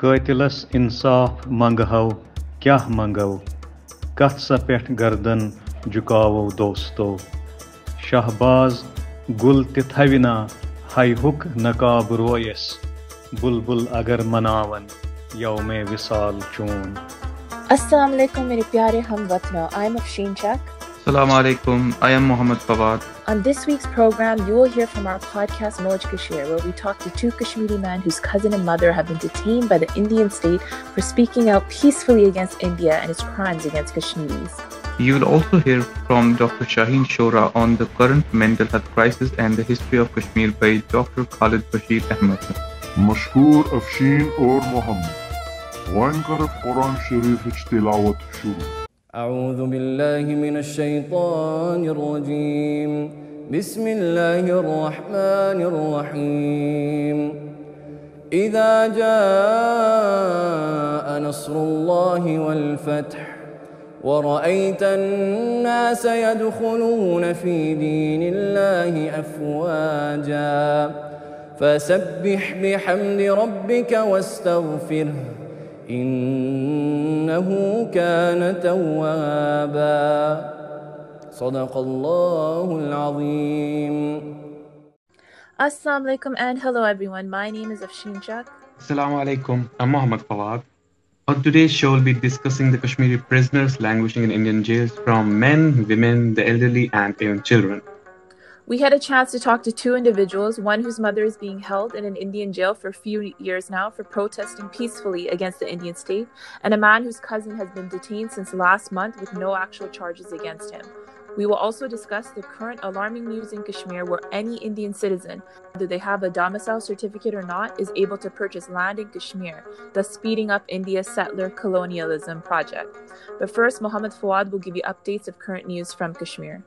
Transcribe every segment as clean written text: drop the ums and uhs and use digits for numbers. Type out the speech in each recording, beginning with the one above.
قٲتِلس اِنصاف منٛگہو کیٛاہ منٛگو کتھ سا پٮ۪ٹھ گردن جُکاوو دوستو شہباز گُل تہِ تھوِنا ہَے ہُک نقاب رویس بُلبُل اگر مناون یومے وصال چون. Assalamu alaikum mere pyare hum watno. I am Afshin Chak. Assalamu alaikum. I am Mohammed Fawad. On this week's program, you will hear from our podcast Violates Kashmir, where we talk to two Kashmiri men whose cousin and mother have been detained by the Indian state for speaking out peacefully against India and its crimes against Kashmiris. You will also hear from Dr. Shaheen Shora on the current mental health crisis and the history of Kashmir by Dr. Khalid Bashir Ahmed. مشکور افشین اور محمد وان کرت قرآن شریف تلاوت شروع. أعوذ بالله من الشيطان الرجيم. بسم الله الرحمن الرحيم. إذا جاء نصر الله والفتح ورأيت الناس يدخلون في دين الله أفواجا فسبح بحمد ربك واستغفره إنه كان توابا صدق الله العظيم. Assalamu alaikum and hello everyone. My name is Afshin Chak. Assalamu alaikum. I'm Mohammed Fawad. On today's show, we'll be discussing the Kashmiri prisoners languishing in Indian jails, from men, women, the elderly, and even children. We had a chance to talk to two individuals, one whose mother is being held in an Indian jail for a few years now for protesting peacefully against the Indian state, and a man whose cousin has been detained since last month with no actual charges against him. We will also discuss the current alarming news in Kashmir where any Indian citizen, whether they have a domicile certificate or not, is able to purchase land in Kashmir, thus speeding up India's settler colonialism project. But first, Mohammed Fawad will give you updates of current news from Kashmir.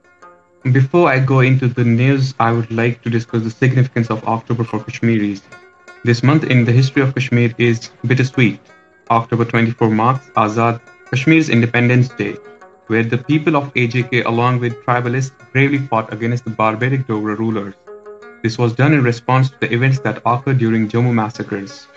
Before I go into the news, I would like to discuss the significance of October for Kashmiris. This month in the history of Kashmir is bittersweet. October 24 marks Azad Kashmir's Independence Day, where the people of AJK along with tribalists bravely fought against the barbaric Dogra rulers. This was done in response to the events that occurred during Jammu massacres.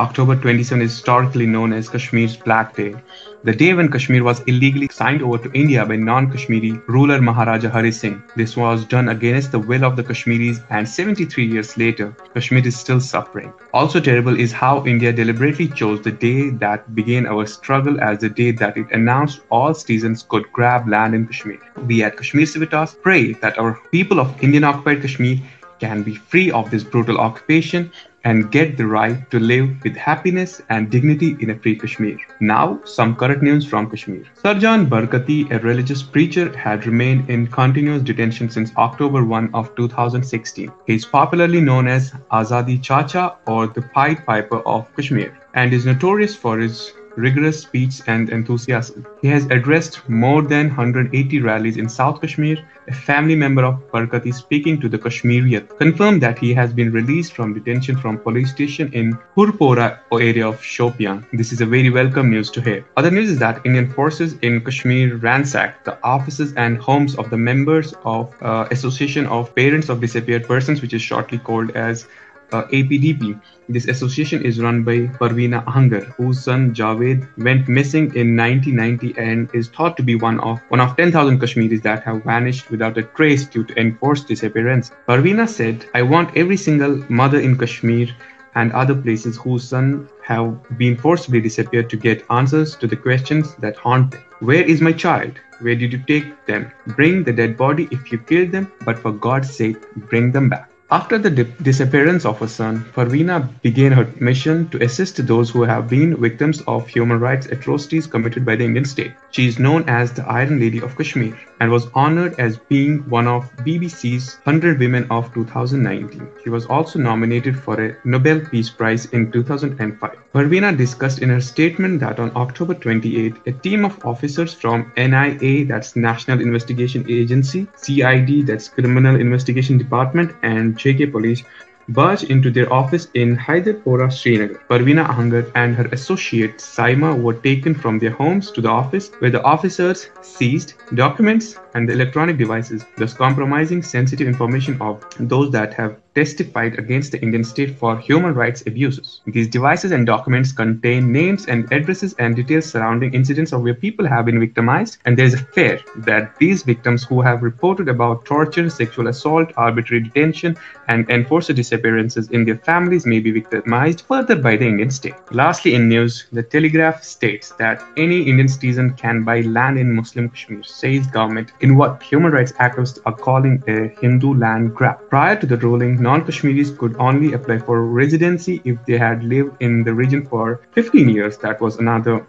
October 27 is historically known as Kashmir's Black Day, the day when Kashmir was illegally signed over to India by non-Kashmiri ruler Maharaja Hari Singh. This was done against the will of the Kashmiris, and 73 years later, Kashmir is still suffering. Also terrible is how India deliberately chose the day that began our struggle as the day that it announced all citizens could grab land in Kashmir. We at Kashmir Civitas pray that our people of Indian-occupied Kashmir can be free of this brutal occupation and get the right to live with happiness and dignity in a free Kashmir. Now, some current news from Kashmir. Sarjan Barkati, a religious preacher, had remained in continuous detention since October 1 of 2016. He is popularly known as Azadi Chacha or the Pied Piper of Kashmir and is notorious for his rigorous speech and enthusiasm. He has addressed more than 180 rallies in South Kashmir. A family member of Barkati speaking to the Kashmiriyat confirmed that he has been released from detention from police station in Hurpora area of Shopian. This is a very welcome news to hear. Other news is that Indian forces in Kashmir ransacked the offices and homes of the members of Association of Parents of Disappeared Persons, which is shortly called as APDP. This association is run by Parveena Ahangar, whose son Javed went missing in 1990 and is thought to be one of 10,000 Kashmiris that have vanished without a trace due to enforced disappearance. Parveena said, "I want every single mother in Kashmir and other places whose sons have been forcibly disappeared to get answers to the questions that haunt them. Where is my child? Where did you take them? Bring the dead body if you killed them, but for God's sake, bring them back." After the disappearance of her son, Parveena began her mission to assist those who have been victims of human rights atrocities committed by the Indian state. She is known as the Iron Lady of Kashmir and was honored as being one of BBC's 100 Women of 2019. She was also nominated for a Nobel Peace Prize in 2005. Parveena discussed in her statement that on October 28, a team of officers from NIA, that's National Investigation Agency, CID, that's Criminal Investigation Department, and JK Police barged into their office in Hyderpora, Srinagar. Parveena Ahangar and her associate Saima were taken from their homes to the office, where the officers seized documents, and the electronic devices, thus compromising sensitive information of those that have testified against the Indian state for human rights abuses. These devices and documents contain names and addresses and details surrounding incidents of where people have been victimized, and there is a fear that these victims who have reported about torture, sexual assault, arbitrary detention, and enforced disappearances in their families may be victimized further by the Indian state. Lastly, in news, the Telegraph states that any Indian citizen can buy land in Muslim Kashmir, says government, in what human rights activists are calling a Hindu land grab. Prior to the ruling, non-Kashmiris could only apply for residency if they had lived in the region for 15 years. That was another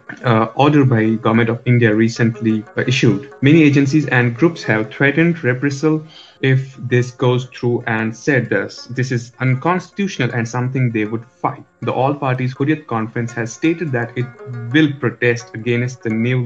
order by Government of India recently issued. Many agencies and groups have threatened reprisal if this goes through and said this is unconstitutional and something they would fight. The All Parties Hurriyat Conference has stated that it will protest against the new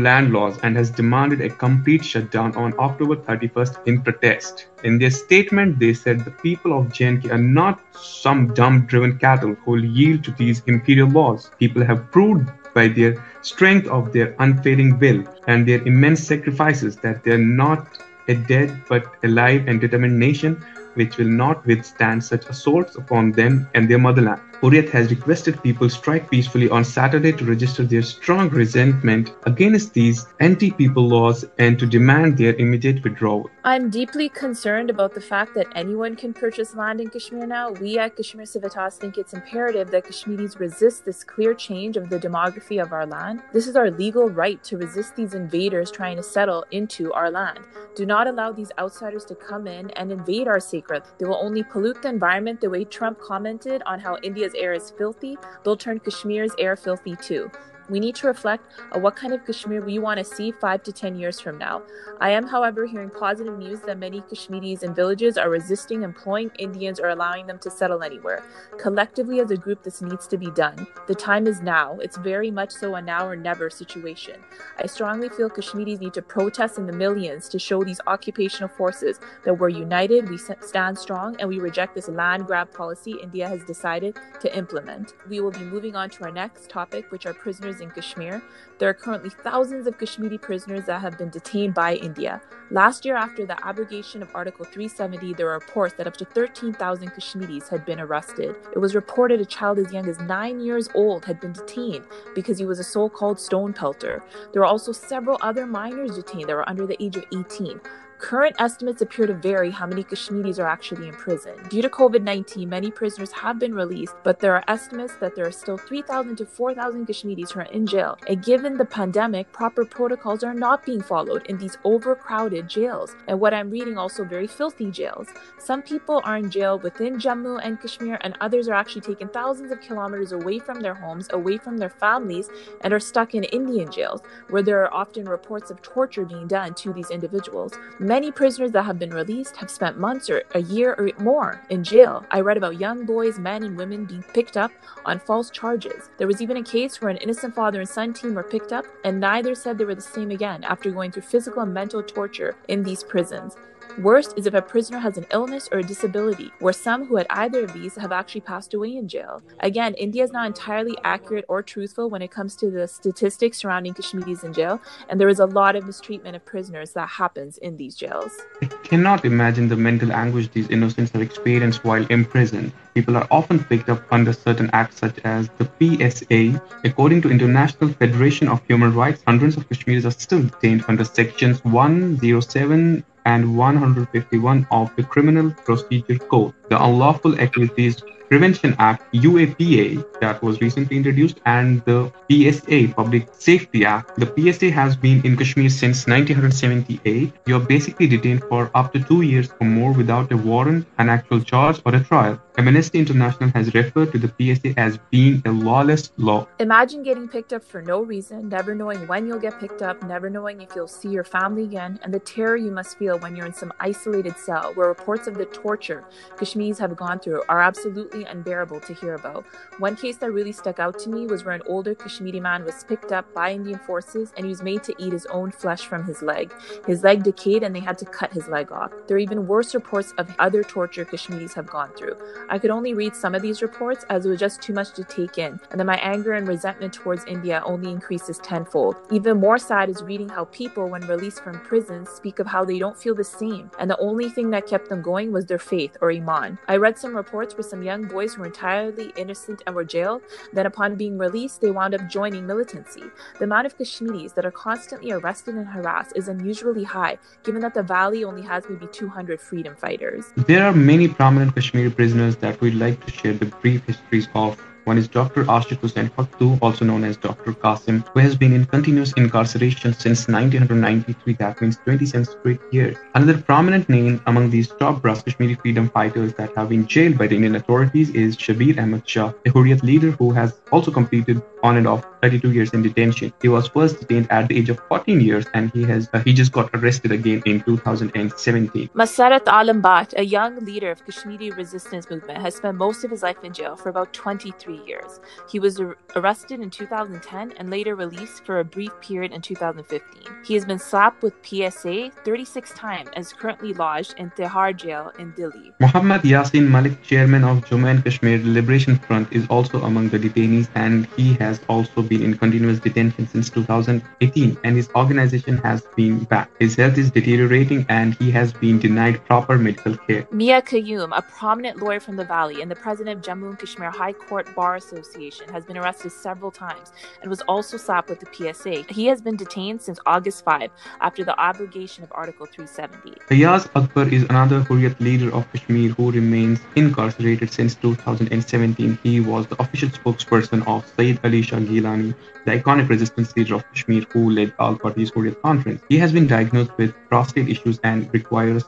land laws, and has demanded a complete shutdown on October 31st in protest. In their statement, they said the people of J&K are not some dumb-driven cattle who will yield to these imperial laws. People have proved by their strength of their unfailing will and their immense sacrifices that they are not a dead but alive and determined nation which will not withstand such assaults upon them and their motherland. Hurriyat has requested people strike peacefully on Saturday to register their strong resentment against these anti-people laws and to demand their immediate withdrawal. I'm deeply concerned about the fact that anyone can purchase land in Kashmir now. We at Kashmir Civitas think it's imperative that Kashmiris resist this clear change of the demography of our land. This is our legal right to resist these invaders trying to settle into our land. Do not allow these outsiders to come in and invade our sacred. They will only pollute the environment the way Trump commented on how India's air is filthy. They'll turn Kashmir's air filthy too. We need to reflect on what kind of Kashmir we want to see 5 to 10 years from now. I am, however, hearing positive news that many Kashmiris in villages are resisting employing Indians or allowing them to settle anywhere. Collectively as a group, this needs to be done. The time is now. It's very much so a now or never situation. I strongly feel Kashmiris need to protest in the millions to show these occupational forces that we're united, we stand strong, and we reject this land grab policy India has decided to implement. We will be moving on to our next topic, which are prisoners in Kashmir. There are currently thousands of Kashmiri prisoners that have been detained by India. Last year, after the abrogation of Article 370, there were reports that up to 13,000 Kashmiris had been arrested. It was reported a child as young as 9 years old had been detained because he was a so-called stone pelter. There were also several other minors detained that were under the age of 18. Current estimates appear to vary how many Kashmiris are actually in prison. Due to COVID-19, many prisoners have been released, but there are estimates that there are still 3,000 to 4,000 Kashmiris who are in jail. And given the pandemic, proper protocols are not being followed in these overcrowded jails. And what I'm reading, also very filthy jails. Some people are in jail within Jammu and Kashmir, and others are actually taken thousands of kilometers away from their homes, away from their families, and are stuck in Indian jails, where there are often reports of torture being done to these individuals. Many prisoners that have been released have spent months or a year or more in jail. I read about young boys, men and women being picked up on false charges. There was even a case where an innocent father and son team were picked up, and neither said they were the same again after going through physical and mental torture in these prisons. Worst is if a prisoner has an illness or a disability, where some who had either of these have actually passed away in jail. Again, India is not entirely accurate or truthful when it comes to the statistics surrounding Kashmiris in jail, and there is a lot of mistreatment of prisoners that happens in these jails. I cannot imagine the mental anguish these innocents have experienced while imprisoned. People are often picked up under certain acts such as the PSA. According to International Federation of Human Rights, hundreds of Kashmiris are still detained under sections 107 and 151 of the Criminal Procedure Code. The Unlawful Activities Prevention Act, UAPA, that was recently introduced, and the PSA, Public Safety Act. The PSA has been in Kashmir since 1978. You're basically detained for up to 2 years or more without a warrant, an actual charge, or a trial. Amnesty International has referred to the PSA as being a lawless law. Imagine getting picked up for no reason, never knowing when you'll get picked up, never knowing if you'll see your family again, and the terror you must feel when you're in some isolated cell where reports of the torture Kashmiris have gone through are absolutely nearly unbearable to hear about. One case that really stuck out to me was where an older Kashmiri man was picked up by Indian forces and he was made to eat his own flesh from his leg. His leg decayed and they had to cut his leg off. There are even worse reports of other torture Kashmiris have gone through. I could only read some of these reports as it was just too much to take in, and then my anger and resentment towards India only increases tenfold. Even more sad is reading how people, when released from prison, speak of how they don't feel the same, and the only thing that kept them going was their faith or iman. I read some reports where some young boys who were entirely innocent and were jailed, then upon being released, they wound up joining militancy. The amount of Kashmiris that are constantly arrested and harassed is unusually high, given that the valley only has maybe 200 freedom fighters. There are many prominent Kashmiri prisoners that we'd like to share the brief histories of. One is Dr. Ashik Hussain Faktu, also known as Dr. Qasim, who has been in continuous incarceration since 1993, that means 27 straight years. Another prominent name among these top brass Kashmiri freedom fighters that have been jailed by the Indian authorities is Shabir Ahmad Shah, a Hurriyat leader who has also completed on and off 32 years in detention. He was first detained at the age of 14 years and he just got arrested again in 2017. Masarat Alam Bhatt, a young leader of Kashmiri resistance movement, has spent most of his life in jail for about 23 years. He was arrested in 2010 and later released for a brief period in 2015. He has been slapped with PSA 36 times and is currently lodged in Tihar jail in Delhi. Muhammad Yasin Malik, chairman of Jammu and Kashmir Liberation Front, is also among the detainees, and he has also been in continuous detention since 2018, and his organization has been banned. His health is deteriorating and he has been denied proper medical care. Mia Qayyum, a prominent lawyer from the Valley and the president of Jammu and Kashmir High Court Bar Association, has been arrested several times and was also slapped with the PSA. He has been detained since August 5 after the abrogation of Article 370. Fayaz Akbar is another Hurriyat leader of Kashmir who remains incarcerated since 2017. He was the official spokesperson of Sayyid Ali Shah Gilani, the iconic resistance leader of Kashmir who led Al Party's Hurriyat conference. He has been diagnosed with prostate issues and requires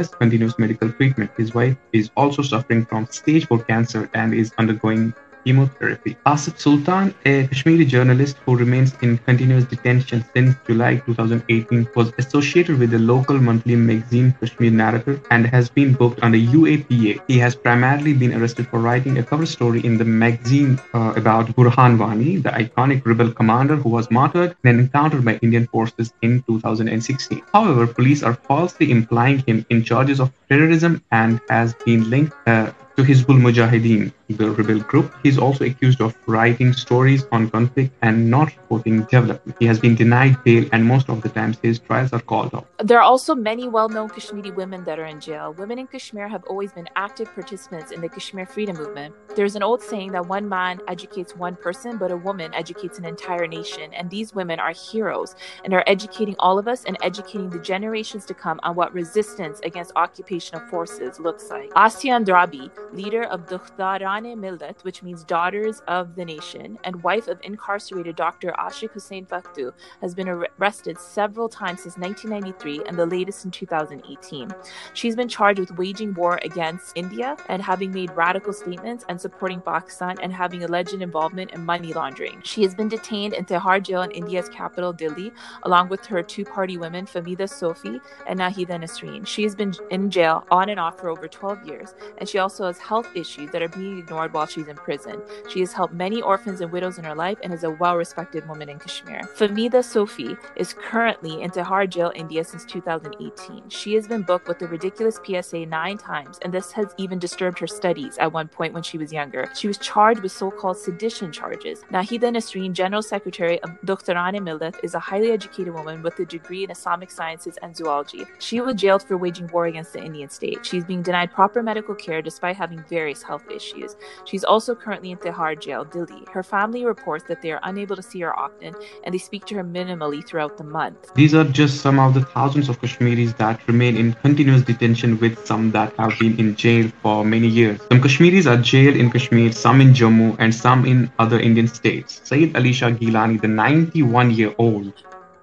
continuous medical treatment. His wife is also suffering from stage 4 cancer and is undergoing chemotherapy. Asif Sultan, a Kashmiri journalist who remains in continuous detention since July 2018, was associated with the local monthly magazine Kashmir Narrative and has been booked under UAPA. He has primarily been arrested for writing a cover story in the magazine about Burhan Wani, the iconic rebel commander who was martyred and encountered by Indian forces in 2016. However, police are falsely implying him in charges of terrorism and has been linked to Hizbul Mujahideen, the rebel group. He is also accused of writing stories on conflict and not reporting development. He has been denied bail and most of the times his trials are called off. There are also many well-known Kashmiri women that are in jail. Women in Kashmir have always been active participants in the Kashmir freedom movement. There's an old saying that one man educates one person, but a woman educates an entire nation. And these women are heroes and are educating all of us and educating the generations to come on what resistance against occupational forces looks like. Asiya Andrabi, leader of Dukhtarane Millat, which means daughters of the nation, and wife of incarcerated Dr. Ashik Hussain Faktu, has been arrested several times since 1993 and the latest in 2018. She's been charged with waging war against India and having made radical statements and supporting Pakistan and having alleged involvement in money laundering. She has been detained in Tihar jail in India's capital, Delhi, along with her two-party women, Famida Sofi and Nahida Nasreen. She has been in jail on and off for over 12 years, and she also has health issues that are being ignored while she's in prison. She has helped many orphans and widows in her life and is a well-respected woman in Kashmir. Famida Sofi is currently in Tihar jail, India since 2018. She has been booked with the ridiculous PSA 9 times, and this has even disturbed her studies at one point when she was younger. She was charged with so-called sedition charges. Nahida Nasreen, General Secretary of Dukhtarane Millat, is a highly educated woman with a degree in Islamic sciences and zoology. She was jailed for waging war against the Indian state. She's being denied proper medical care despite having various health issues. She's also currently in Tihar jail, Delhi. Her family reports that they are unable to see her often and they speak to her minimally throughout the month. These are just some of the thousands of Kashmiris that remain in continuous detention, with some that have been in jail for many years. Some Kashmiris are jailed in Kashmir, some in Jammu and some in other Indian states. Sayyid Ali Shah Gilani, the 91-year-old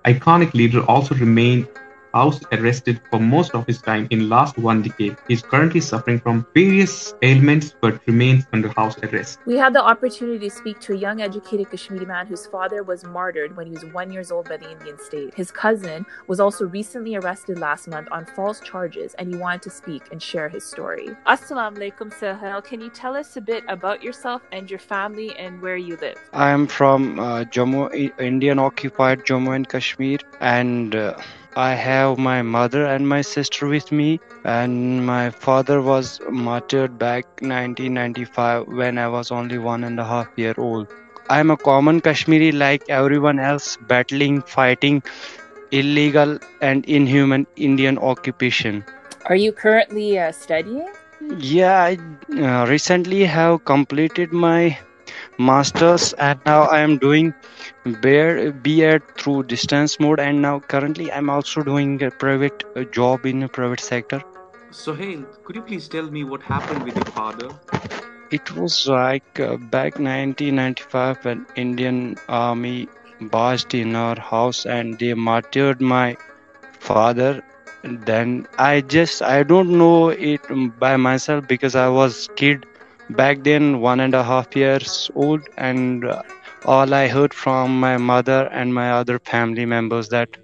iconic leader, also remained house arrested for most of his time in last 1 decade. He is currently suffering from various ailments but remains under house arrest. We had the opportunity to speak to a young educated Kashmiri man whose father was martyred when he was 1 year old by the Indian state. His cousin was also recently arrested last month on false charges, and he wanted to speak and share his story. Assalamu alaikum, Sahel. Can you tell us a bit about yourself and your family and where you live? I am from Jammu, Indian occupied Jammu and Kashmir, and I have my mother and my sister with me, and my father was martyred back 1995 when I was only 1.5 years old. I am a common Kashmiri like everyone else, battling, fighting illegal and inhuman Indian occupation. Are you currently studying? Yeah, I recently have completed my master's, and now I am doing B.Ed through distance mode, and now currently I'm also doing a private job in a private sector. Sohail, could you please tell me what happened with your father? It was like back 1995 when Indian army barged in our house and they martyred my father. Then I don't know it by myself because I was kid back then, 1.5 years old, and all I heard from my mother and my other family members that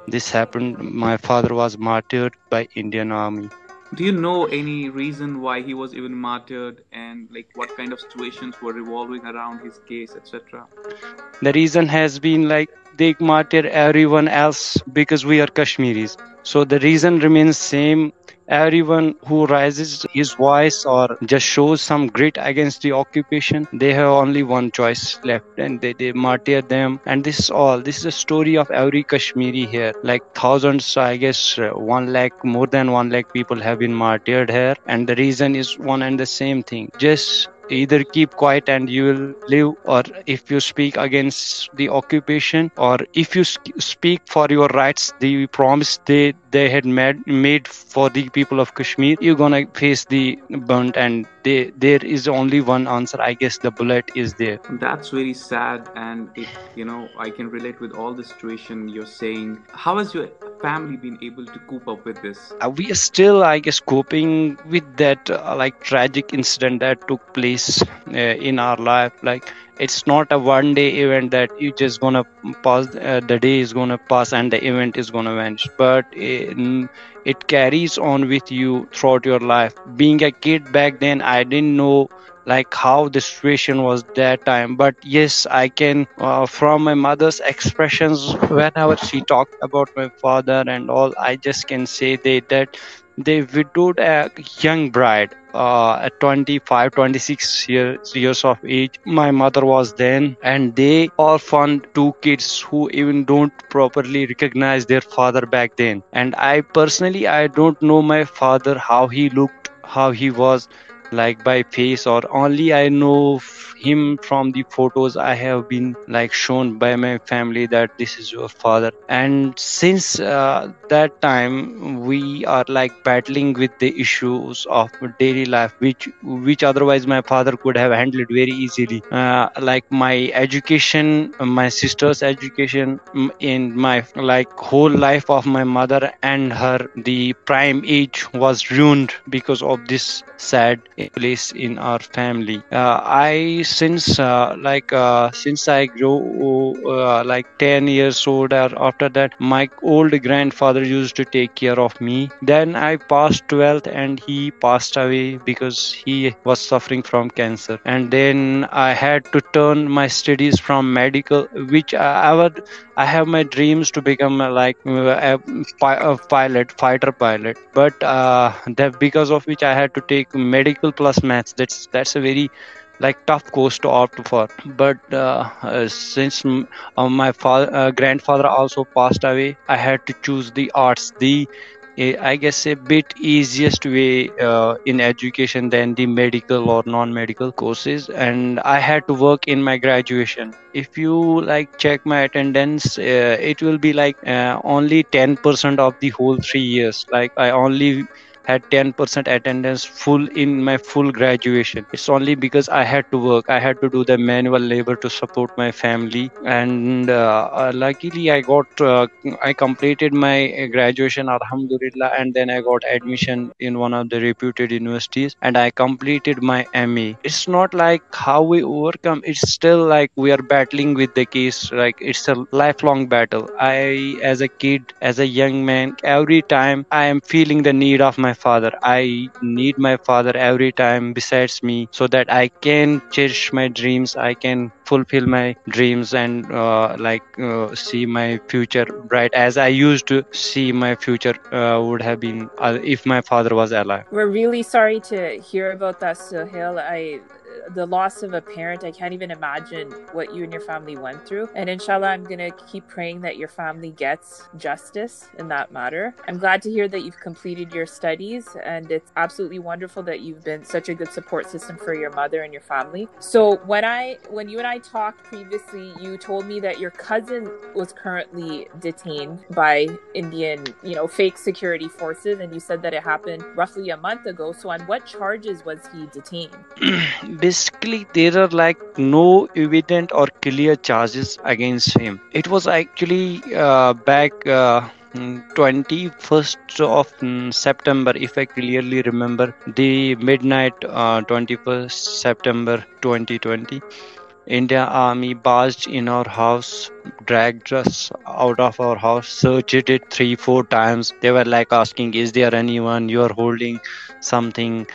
this happened. My father was martyred by Indian army. Do you know any reason why he was even martyred, and like what kind of situations were revolving around his case, etc.? The reason has been like they martyr everyone else because we are Kashmiris. So the reason remains same. Everyone who raises his voice or just shows some grit against the occupation, they have only one choice left, and they martyr them. And this is all. This is a story of every Kashmiri here. Like thousands, I guess 1 lakh, more than 1 lakh people have been martyred here. And the reason is one and the same thing. Just either keep quiet and you will live, or if you speak against the occupation, or if you speak for your rights, the promise they had made for the people of Kashmir, you're gonna face the burnt, and there is only one answer. I guess the bullet is there. That's very sad, and I can relate with all the situation you're saying. How has your family been able to cope up with this? We are still, I guess, coping with that like tragic incident that took place in our life. Like it's not a one day event that you just gonna pass, the day is gonna pass and the event is gonna vanish, but it carries on with you throughout your life. Being a kid back then, I didn't know like how the situation was that time, but yes, I can from my mother's expressions whenever she talked about my father and all, I just can say that they widowed a young bride at 25, 26 years of age. My mother was then, and they orphaned 2 kids who even don't properly recognize their father back then. And I personally, I don't know my father, how he looked, how he was like by face, or only I know him from the photos I have been like shown by my family that this is your father. And since that time we are like battling with the issues of daily life, which otherwise my father could have handled very easily, like my education, my sister's education, in my like whole life of my mother and her, the prime age was ruined because of this sad place in our family. Since I grew like 10 years old, or after that, my old grandfather used to take care of me. Then I passed 12th and he passed away because he was suffering from cancer. And then I had to turn my studies from medical, which I have my dreams to become like a fighter pilot, but that because of which I had to take medical plus maths. That's a very like tough course to opt for. But since my grandfather also passed away, I had to choose the arts, I guess a bit easiest way in education than the medical or non-medical courses. And I had to work in my graduation. If you like check my attendance, it will be like only 10% of the whole 3 years. Like I only had 10% attendance full in my full graduation. It's only because I had to work. I had to do the manual labor to support my family, and luckily I completed my graduation, alhamdulillah, and then I got admission in one of the reputed universities, and I completed my MA. It's not like how we overcome. It's still like we are battling with the case. Like it's a lifelong battle. I, as a kid, as a young man, every time I am feeling the need of my father. I need my father every time besides me, so that I can cherish my dreams. I can fulfill my dreams and see my future bright as I used to see my future would have been if my father was alive. We're really sorry to hear about that, Sohail. The loss of a parent, I can't even imagine what you and your family went through. And inshallah, I'm going to keep praying that your family gets justice in that matter. I'm glad to hear that you've completed your studies, and it's absolutely wonderful that you've been such a good support system for your mother and your family. So when you and I talked previously, you told me that your cousin was currently detained by Indian, fake security forces, and you said that it happened roughly a month ago. So on what charges was he detained? Basically, there are like no evident or clear charges against him. It was actually back 21st of September, if I clearly remember, the midnight 21st September 2020. India Army barged in our house, dragged us out of our house, searched it 3-4 times. They were like asking, is there anyone? You are holding something.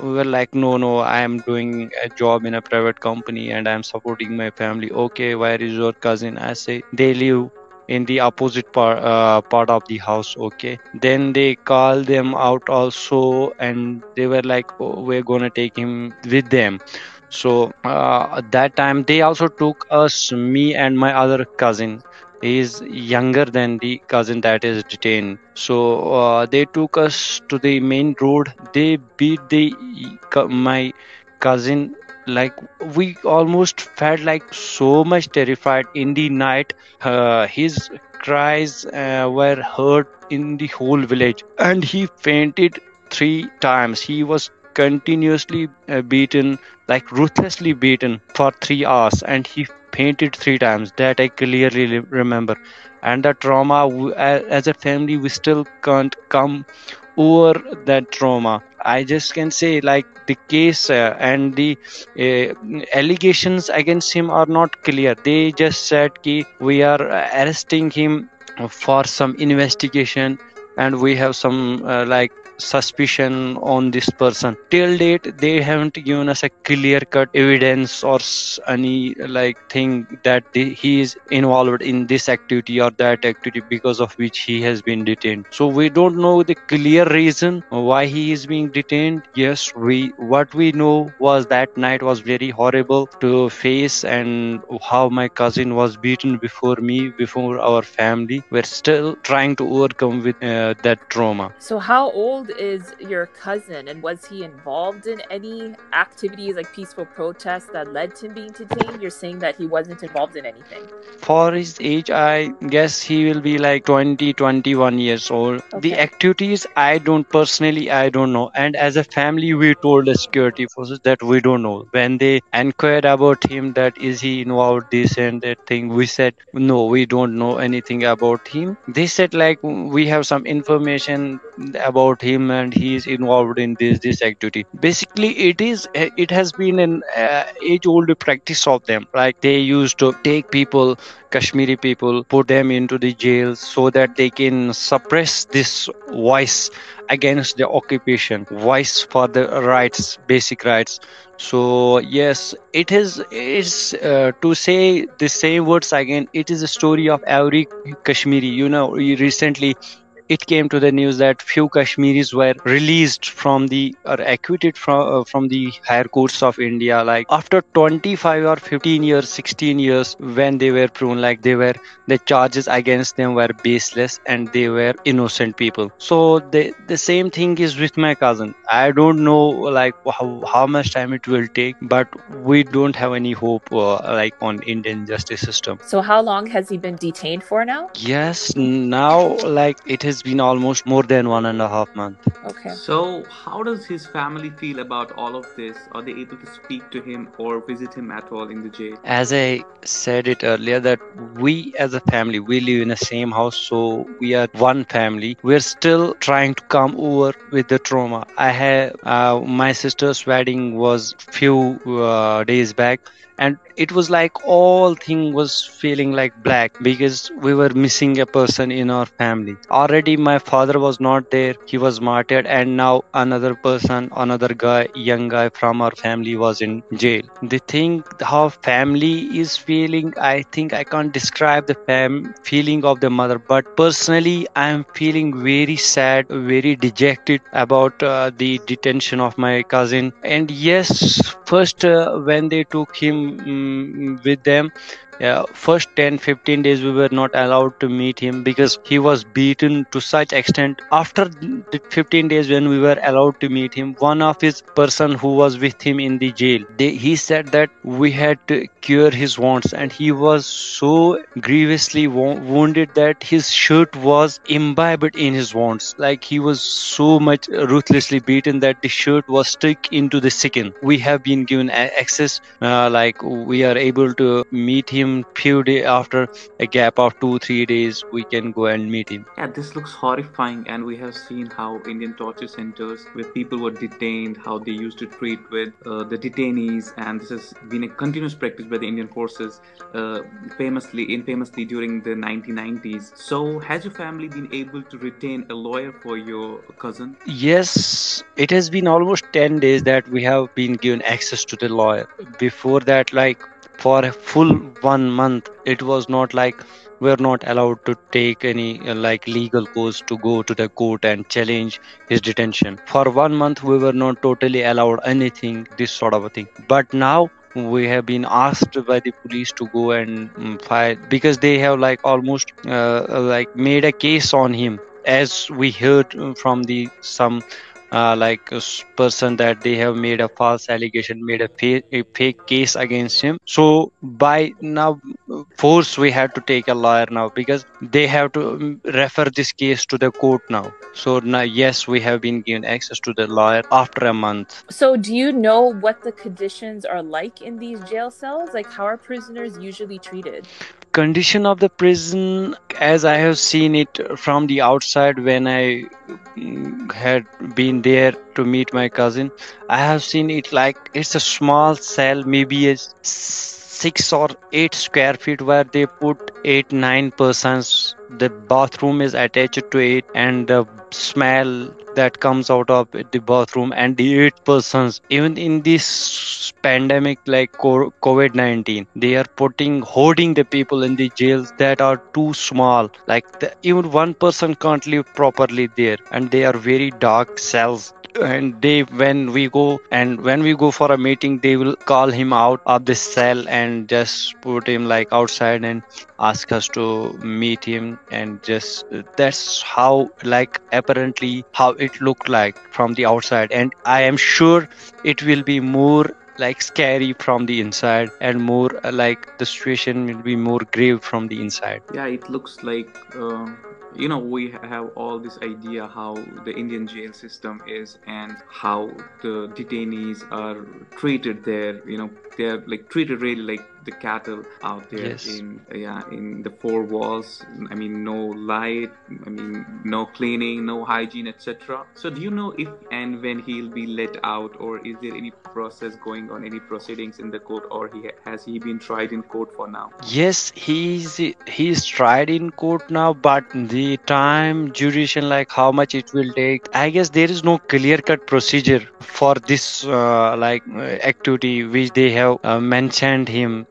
We were like, no, I am doing a job in a private company and I am supporting my family. Okay, where is your cousin? I say, they live in the opposite part of the house. Okay, then they called them out also, and they were like, oh, we're gonna take him with them. So at that time they also took us, me and my other cousin. He is younger than the cousin that is detained. So they took us to the main road. They beat my cousin. Like, we almost felt like so much terrified in the night. His cries were heard in the whole village, and he fainted 3 times. He was continuously beaten, like ruthlessly beaten for 3 hours, and he fainted 3 times. That I clearly remember. And the trauma, as a family, we still can't come over that trauma. I just can say, like, the case and the allegations against him are not clear. They just said that we are arresting him for some investigation, and we have some suspicion on this person. Till date, they haven't given us a clear-cut evidence or any thing that he is involved in this activity or that activity because of which he has been detained. So we don't know the clear reason why he is being detained. Yes, what we know was that night was very horrible to face, and how my cousin was beaten before me, before our family. We're still trying to overcome with that trauma. So how old is your cousin, and was he involved in any activities like peaceful protests that led to him being detained? You're saying that he wasn't involved in anything. For his age, I guess he will be like 21 years old. Okay. The activities, I don't know. And as a family, we told the security forces that we don't know. When they inquired about him, that is he involved this and that thing, we said, no, we don't know anything about him. They said we have some information about him and he is involved in this activity. Basically, it has been an age-old practice of them. Like, they used to take people, Kashmiri people, put them into the jails so that they can suppress this voice against the occupation, voice for the rights, basic rights. So yes, it's to say the same words again, it is a story of every Kashmiri. Recently it came to the news that few Kashmiris were released from or acquitted from the higher courts of India, like after 25 or 15 years, 16 years, when they were proven the charges against them were baseless and they were innocent people. So the same thing is with my cousin. I don't know how much time it will take, but we don't have any hope on Indian justice system. So how long has he been detained for now? Yes, now it has has been almost more than 1.5 months. Okay. So, how does his family feel about all of this? Are they able to speak to him or visit him at all in the jail? As I said it earlier, that we as a family, we live in the same house, so we are one family. We're still trying to come over with the trauma. I have my sister's wedding was few days back, and it was like all thing was feeling like black because we were missing a person in our family. Already my father was not there, he was martyred, and now another person, another guy, young guy from our family was in jail. The thing how family is feeling, I think I can't describe the feeling of the mother, but personally I am feeling very sad, very dejected about the detention of my cousin. And yes, first when they took him with them, first 10-15 days we were not allowed to meet him because he was beaten to such extent. After the 15 days when we were allowed to meet him, one of his person who was with him in the jail, he said that we had to cure his wounds, and he was so grievously wounded that his shirt was imbibed in his wounds. Like he was so much ruthlessly beaten that the shirt was stuck into the skin. We have been given access, like we are able to meet him few days after a gap of 2-3 days. We can go and meet him. Yeah, this looks horrifying, and we have seen how Indian torture centers where people were detained, how they used to treat with the detainees, and this has been a continuous practice by the Indian forces, famously during the 1990s. So, has your family been able to retain a lawyer for your cousin? Yes, it has been almost 10 days that we have been given access to the lawyer. Before that, like for a full 1 month, it was not like we're not allowed to take any like legal course to go to the court and challenge his detention. For 1 month we were not totally allowed anything, this sort of a thing. But now we have been asked by the police to go and file, because they have like almost like made a case on him, as we heard from the some like a person that they have made a false allegation, made a fake case against him. So by now force we have to take a lawyer now, because they have to refer this case to the court now. So now yes, we have been given access to the lawyer after a month. So do you know what the conditions are like in these jail cells? Like how are prisoners usually treated? Condition of the prison, as I have seen it from the outside when I had been there to meet my cousin, I have seen it like it's a small cell, maybe a 6 or 8 square feet, where they put 8-9 persons. The bathroom is attached to it, and the smell that comes out of the bathroom, and the 8 persons. Even in this pandemic like COVID-19, they are holding the people in the jails that are too small. Like even one person can't live properly there, and they are very dark cells. And when we go for a meeting, they will call him out of the cell and just put him like outside and ask us to meet him. And just that's how, like, apparently how it looked like from the outside. And I am sure it will be more like scary from the inside, and more like the situation will be more grave from the inside. Yeah, it looks like we have all this idea how the Indian jail system is, and how the detainees are treated there. They're like treated really like the cattle out there. Yes. in the 4 walls. I mean, no light, no cleaning, no hygiene, etc. So do you know if and when he'll be let out, or is there any process going on, any proceedings in the court, or has he been tried in court for now? Yes, he's tried in court now, but the time duration, like how much it will take, I guess there is no clear-cut procedure for this activity which they have mentioned him.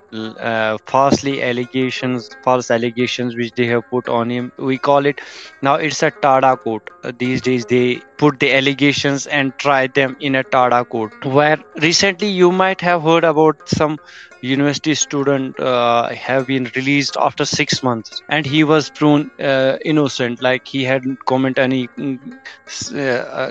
False allegations which they have put on him. We call it now, it's a TADA court. These days they put the allegations and try them in a TADA court, where recently you might have heard about some university student have been released after 6 months, and he was proven innocent, like he hadn't committed any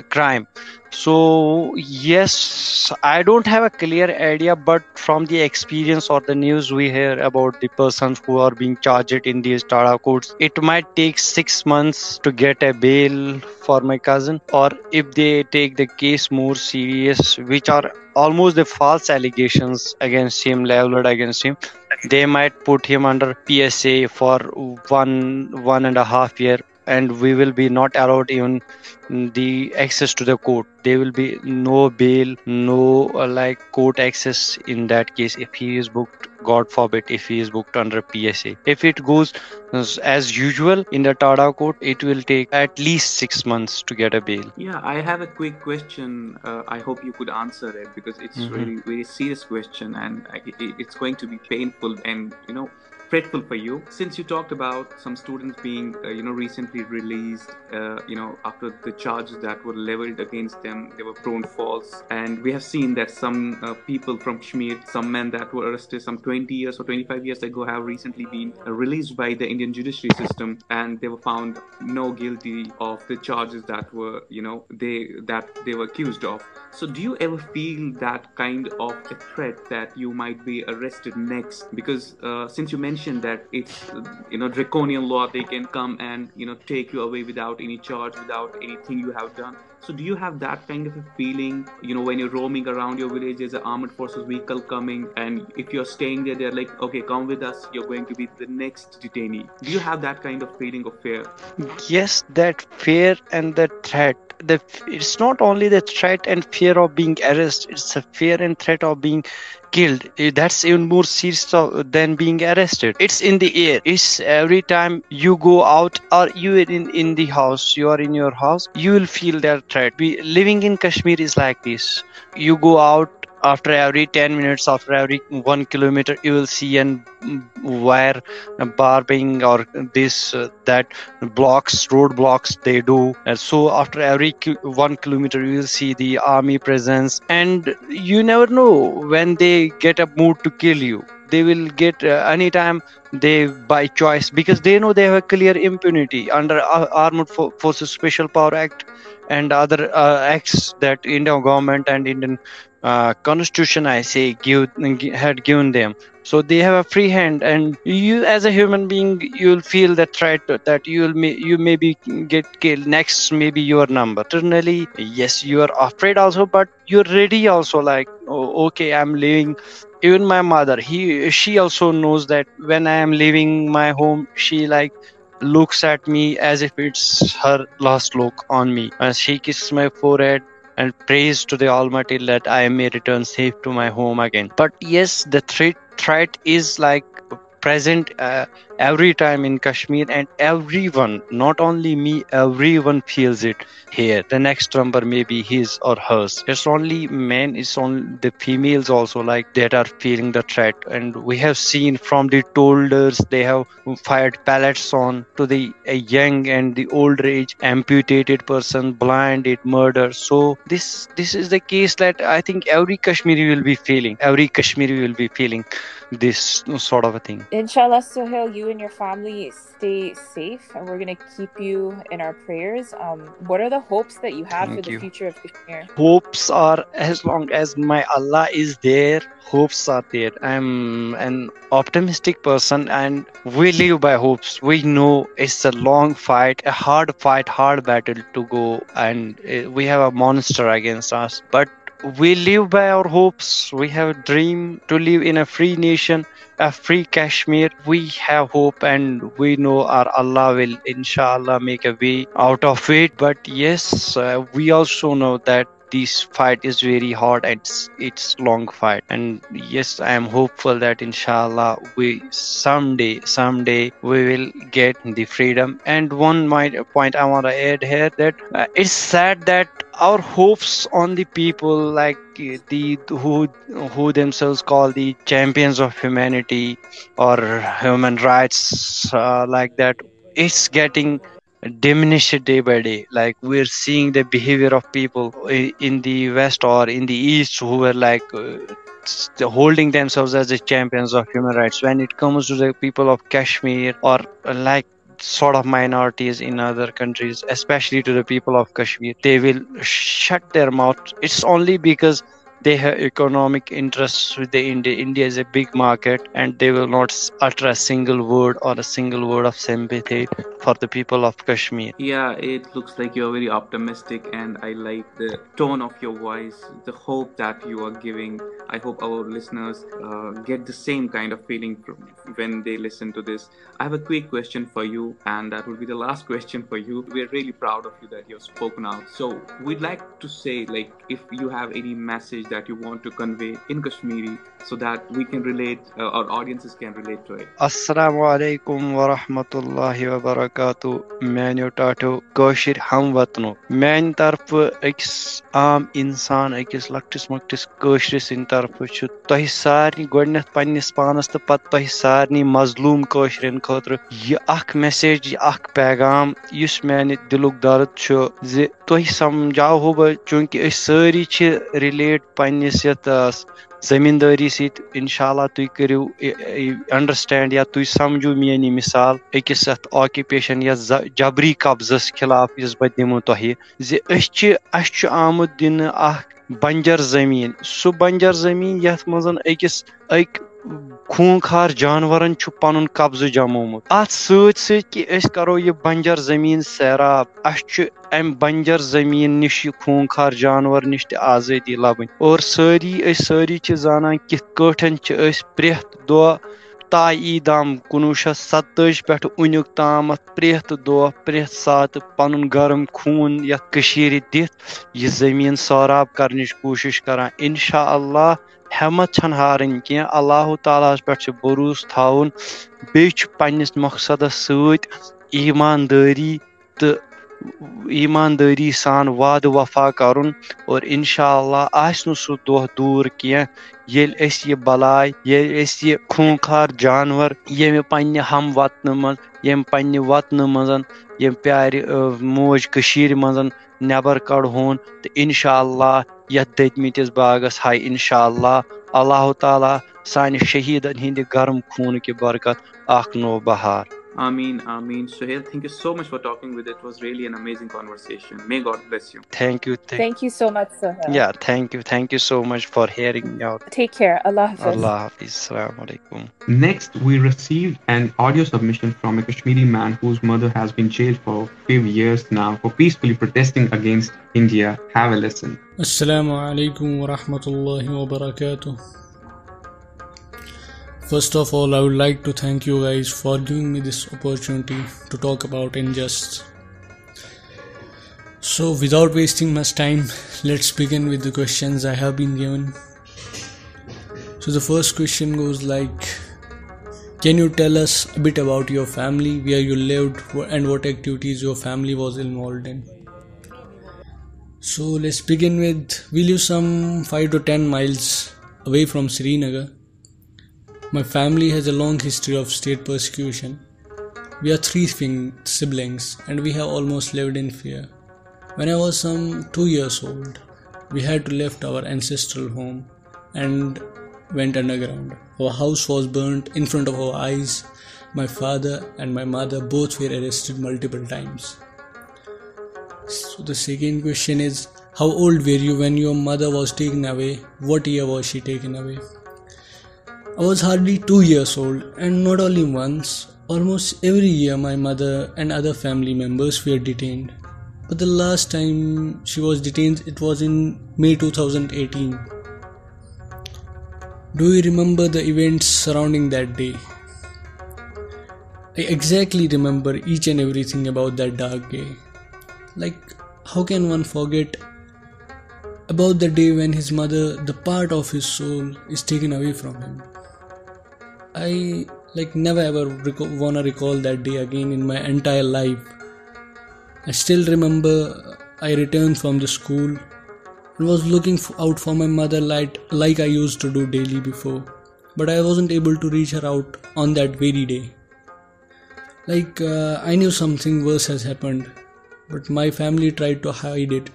crime. So yes, I don't have a clear idea, but from the experience or the news we hear about the persons who are being charged in these Tata courts, it might take 6 months to get a bail for my cousin. Or if they take the case more serious, which are almost the false allegations against him, leveled against him, they might put him under PSA for 1.5 year, and we will be not allowed even the access to the court. There will be no bail, no like court access in that case if he is booked. God forbid if he is booked under PSA. If it goes as usual in the Tata court, it will take at least 6 months to get a bail. Yeah, I have a quick question. I hope you could answer it, because it's really very serious question, and it's going to be painful and fretful for you. Since you talked about some students being recently released, after the charges that were leveled against them, they were proven false, and we have seen that some people from Kashmir, some men that were arrested some 20 years or 25 years ago, have recently been released by the Indian judiciary system, and they were found no guilty of the charges that were they were accused of. So do you ever feel that kind of a threat that you might be arrested next? Because since you mentioned that it's draconian law, they can come and take you away without any charge, without anything you have done. So do you have that kind of a feeling, when you're roaming around your village, there's an armed forces vehicle coming, and if you're staying there, they're like, okay, come with us, you're going to be the next detainee. Do you have that kind of feeling of fear? Yes, that fear and the threat. It's not only the threat and fear of being arrested, it's a fear and threat of being killed. That's even more serious than being arrested. It's in the air. It's every time you go out or you are in the house, you are in your house, you will feel that threat. Living in Kashmir is like this. You go out, after every 10 minutes, after every 1 kilometer, you will see an wire barbing or this that road blocks they do. And so after every 1 kilometer, you will see the army presence, and you never know when they get a mood to kill you. They will get anytime they by choice, because they know they have a clear impunity under Armed Forces Special Power Act and other acts that Indian government and Indian constitution, I say, had given them. So they have a free hand, and you as a human being, you'll feel the threat that you maybe get killed next, maybe your number. Internally, yes, you are afraid also, but you're ready also, like, oh, okay, I'm leaving. Even my mother, she also knows that when I am leaving my home, she looks at me as if it's her last look on me, and she kisses my forehead and prays to the Almighty that I may return safe to my home again. But yes, the threat is present every time in Kashmir, and everyone, not only me, everyone feels it here. The next number may be his or hers. It's only men, it's only the females also that are feeling the threat. And we have seen from the tolders, they have fired pellets on to the young and the old age, amputated person, blinded, murdered. So this is the case that I think every Kashmiri will be feeling. Every Kashmiri will be feeling this sort of a thing. Inshallah, Sohail, you and your family stay safe, and we're going to keep you in our prayers. What are the hopes that you have for the future of Kashmir? Hopes are, as long as my Allah is there, hopes are there. I'm an optimistic person, and we live by hopes. We know it's a long fight, a hard fight, hard battle to go, and we have a monster against us. But we live by our hopes. We have a dream to live in a free nation, a free Kashmir. We have hope, and we know our Allah will inshallah make a way out of it. But yes, we also know that this fight is very hard, and it's long fight. And yes, I am hopeful that inshallah we someday we will get the freedom. And one point I want to add here, that it's sad that our hopes on the people who themselves call the champions of humanity or human rights, that it's getting diminished day by day. We're seeing the behavior of people in the west or in the east who were holding themselves as the champions of human rights. When it comes to the people of Kashmir or like sort of minorities in other countries, especially to the people of Kashmir, they will shut their mouth. It's only because they have economic interests with the India. India is a big market, and they will not utter a single word or a single word of sympathy for the people of Kashmir. Yeah, it looks like you're very optimistic, and I like the tone of your voice, the hope that you are giving. I hope our listeners get the same kind of feeling when they listen to this. I have a quick question for you, and that will be the last question for you. We're really proud of you that you've spoken out. So we'd like to say, like, if you have any message that you want to convey in Kashmiri so that we can relate, our audiences can relate to it. Assalamu alaikum wa rahmatullahi wa barakatuh. Manu tato Kashir hamvatno. Man tarf ekis aam insan ekis laktis maktis Kashiris in tarf chu tohi sarni godneth pannis panas ta pat tohi sarni mazloom Kashirin khatra ye ak message ye ak paigam yus mani diluk dard chu ze tohi samjhao hoba chunki is sari chi relate pannis yat zamindari sit inshallah tu kariu understand ya tu samjhu miani misal ekis at occupation ya jabri qabzas khilaf is badimu tohi ze aschu amud din ak banjar zameen su banjar zameen yath mazan ekis ek खूंखार जानवरन छु पनुन कब्ज जमोमुत अत सत कि अस करो ये बंजर जमीन सैराब अस छु एम बंजर जमीन निश खूंखार जानवर निश आजादी लबन और सारी च जाना किथ कठन च अस प्रेथ दो ताई ईदाम 1927 पे उनुक ताम प्रेथ दो प्रेथ सात पनुन गरम खून या कशीर दिथ ये जमीन सैराब करने कोशिश करा इंशाअल्लाह हेमत छन हारन कि अल्लाह ताला पे भरोस थाउन बे पन्निस मकसदस सत ईमानदारी सान वाद वफा करुन और इंशाअल्लाह आसनु सु दोह दूर किया येल एस ये बलाय येल एस ये खूंखार जानवर ये पन्ने हम वतन मज ये पन्ने वतन मजन ये प्यार मोज कशीर मजन नेबर कड़होन तो इंशाअल्लाह यथ दतमितिस बागस हाय इंशाअल्लाह अल्लाह ताला सानि शहीदन हिंद गर्म खून की बरकत आख नो बहार. Ameen, Ameen. Suhail, thank you so much for talking with it. It was really an amazing conversation. May God bless you. Thank you. Thank you so much, Suhail. Yeah, thank you so much for hearing me out. Take care. Allah Hafiz. Allah Hafiz. Assalamu alaikum. Next, we received an audio submission from a Kashmiri man whose mother has been jailed for a few years now for peacefully protesting against India. Have a listen. Assalamu alaikum wa rahmatullahi wa barakatuh. First of all, I would like to thank you guys for giving me this opportunity to talk about injustice. So without wasting much time, let's begin with the questions I have been given. So the first question goes like, can you tell us a bit about your family, where you lived and what activities your family was involved in? So let's begin with, we live some 5 to 10 miles away from Srinagar. My family has a long history of state persecution. We are 3 siblings and we have almost lived in fear. When I was some 2 years old, we had to left our ancestral home and went underground. Our house was burnt in front of our eyes. My father and my mother both were arrested multiple times. So the second question is, how old were you when your mother was taken away? What year was she taken away? I was hardly 2 years old, and not only once, almost every year my mother and other family members were detained. But the last time she was detained, it was in May 2018. Do you remember the events surrounding that day? I exactly remember each and everything about that dark day. Like, how can one forget about the day when his mother, the part of his soul, is taken away from him? I never ever wanna recall that day again in my entire life. I still remember I returned from the school and was looking out for my mother like I used to do daily before, but I wasn't able to reach her out on that very day. I knew something worse has happened, but my family tried to hide it.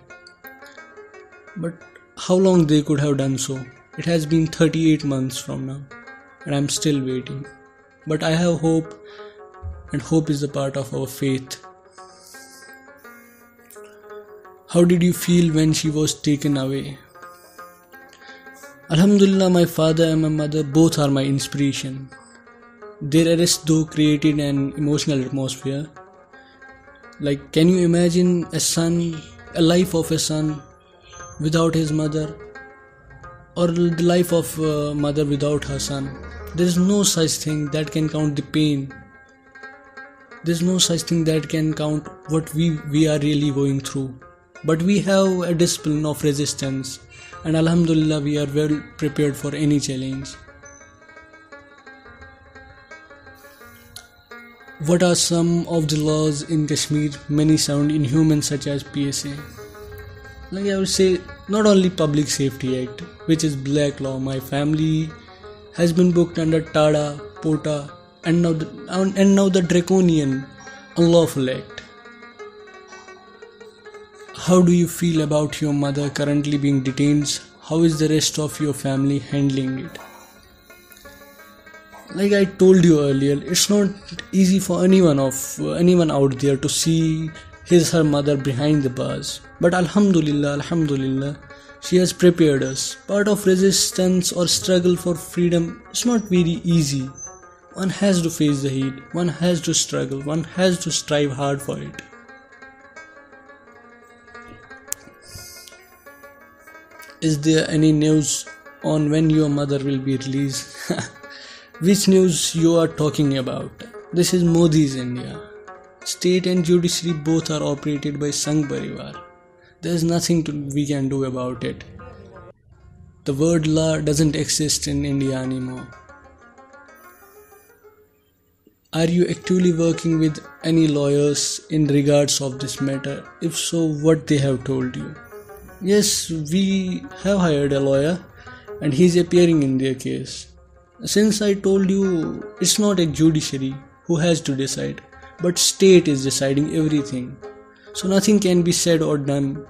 But how long they could have done so? It has been 38 months from now, and I'm still waiting. But I have hope, and hope is a part of our faith. How did you feel when she was taken away? Alhamdulillah, my father and my mother both are my inspiration. Their arrest though created an emotional atmosphere. Like, can you imagine a life of a son without his mother, or the life of a mother without her son? There is no such thing that can count the pain. There is no such thing that can count what we are really going through. But we have a discipline of resistance, and Alhamdulillah, we are well prepared for any challenge. What are some of the laws in Kashmir? Many sound inhuman, such as PSA. Like I would say, not only Public Safety Act, which is black law. My family has been booked under TADA, POTA, and now the draconian Unlawful Act. How do you feel about your mother currently being detained? How is the rest of your family handling it? Like I told you earlier, it's not easy for anyone out there to see her mother behind the bars. But Alhamdulillah, she has prepared us. Part of resistance or struggle for freedom is not very easy. One has to face the heat, one has to struggle, one has to strive hard for it. Is there any news on when your mother will be released? Which news you are talking about? This is Modi's India. State and judiciary both are operated by Sangh Parivar. There is nothing we can do about it. The word law doesn't exist in India anymore. Are you actively working with any lawyers in regards of this matter? If so, what they have told you? Yes, we have hired a lawyer and he is appearing in their case. Since I told you, it's not a judiciary who has to decide, but state is deciding everything. So nothing can be said or done.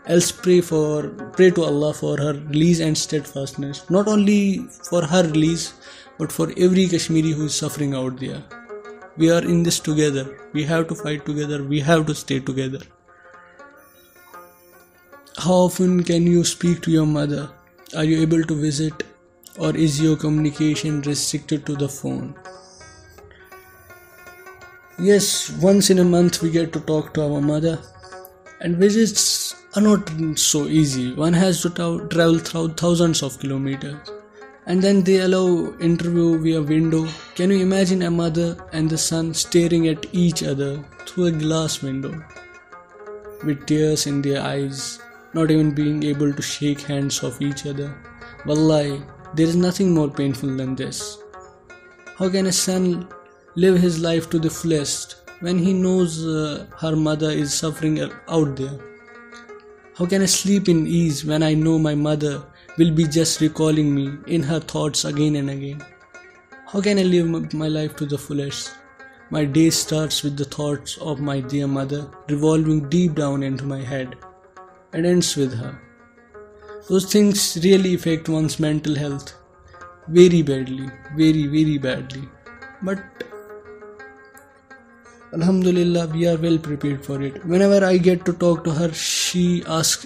Else pray to Allah for her release and steadfastness. Not only for her release, but for every Kashmiri who is suffering out there. We are in this together. We have to fight together. We have to stay together. How often can you speak to your mother? Are you able to visit? Or is your communication restricted to the phone? Yes, once in a month we get to talk to our mother, and visits are not so easy. One has to travel through thousands of kilometers, and then they allow interview via window. Can you imagine a mother and the son staring at each other through a glass window with tears in their eyes, not even being able to shake hands of each other? Wallahi, there is nothing more painful than this. How can a son live his life to the fullest when he knows her mother is suffering out there? How can I sleep in ease when I know my mother will be just recalling me in her thoughts again and again? How can I live my life to the fullest? My day starts with the thoughts of my dear mother revolving deep down into my head and ends with her. Those things really affect one's mental health very badly, very, very badly. But Alhamdulillah, we are well prepared for it. Whenever I get to talk to her,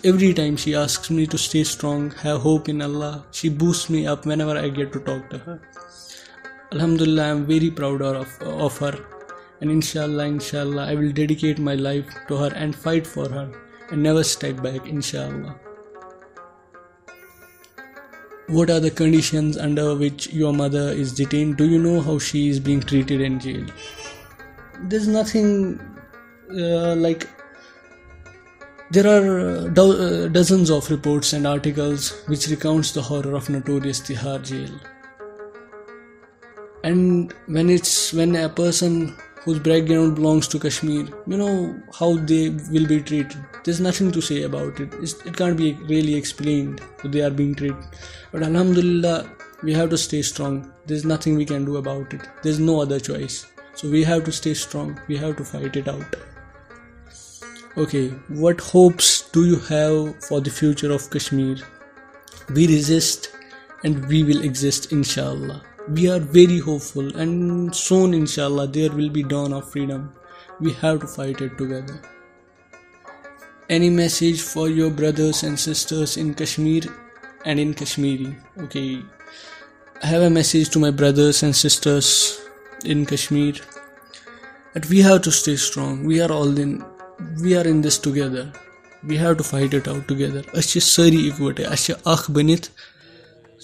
every time she asks me to stay strong, have hope in Allah. She boosts me up whenever I get to talk to her. Alhamdulillah, I am very proud of her. And inshallah, I will dedicate my life to her and fight for her and never step back, inshallah. What are the conditions under which your mother is detained? Do you know how she is being treated in jail? There's nothing there are dozens of reports and articles which recounts the horror of notorious Tihar jail. And when a person whose background belongs to Kashmir, you know how they will be treated. There's nothing to say about it. It can't be really explained how they are being treated. But Alhamdulillah, we have to stay strong. There's nothing we can do about it. There's no other choice. So we have to stay strong. We have to fight it out. Okay, what hopes do you have for the future of Kashmir? We resist and we will exist, inshallah. We are very hopeful, and soon, inshallah, there will be dawn of freedom. We have to fight it together. Any message for your brothers and sisters in Kashmir and in Kashmiri? Okay, I have a message to my brothers and sisters in Kashmir that we have to stay strong. We are in this together. We have to fight it out together. Ashe sari ikwote, ashe akh banit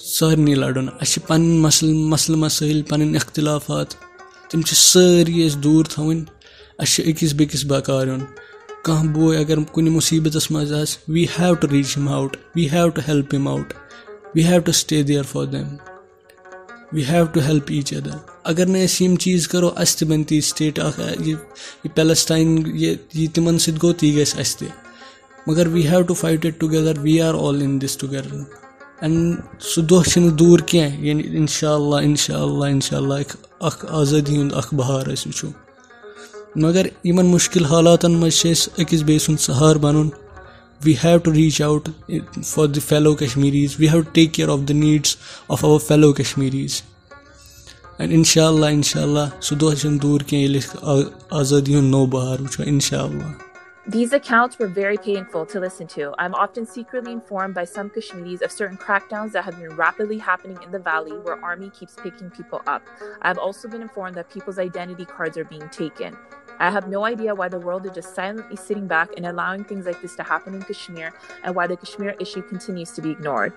سارنی لڑُن. اَسہِ چھِ پَنٕنۍ مسلہٕ مسٲیِل پَنٕنۍ اختلافات تِم چھِ سٲری أسۍ دوٗر تھاوٕنۍ. اَسہِ چھِ أکِس بیٚکِس بکار یُن. کانٛہہ بوے اگر کُنہِ مُصیٖبتَس منٛز آسہِ, we have to reach him out, we have to help him out, we have to stay there for them, we have to help each other. اگر نہٕ أسۍ یِم چیٖز کَرو اَسہِ تہِ بَنہِ تی سٹیٹ اکھ. یہِ پیلسٹاین یہِ تِمن سۭتۍ گوٚو تی گژھِ اَسہِ تہِ. مگر we have to fight it together. We are all in this together. And سُہ دۄہ چھُنہٕ دوٗر کینٛہہ یعنی اِنشاءاللہ اکھ آزٲدی ہُنٛد اکھ بہار أسۍ وٕچھو. مگر یِمن مُشکِل حالاتن منٛز چھِ أسۍ أکِس بیٚیہِ سُنٛد سہارٕ بنُن. We have to reach out for the fellow Kashmiris. We have to take care of the needs of our fellow Kashmiris. And اِنشاءاللہ سُہ دۄہ چھُنہٕ دوٗر کینٛہہ ییٚلہِ أسۍ آزٲدی ہُنٛد نوٚو بہار وٕچھو, اِنشاءاللہ. These accounts were very painful to listen to. I'm often secretly informed by some Kashmiris of certain crackdowns that have been rapidly happening in the valley where army keeps picking people up. I've also been informed that people's identity cards are being taken. I have no idea why the world is just silently sitting back and allowing things like this to happen in Kashmir, and why the Kashmir issue continues to be ignored.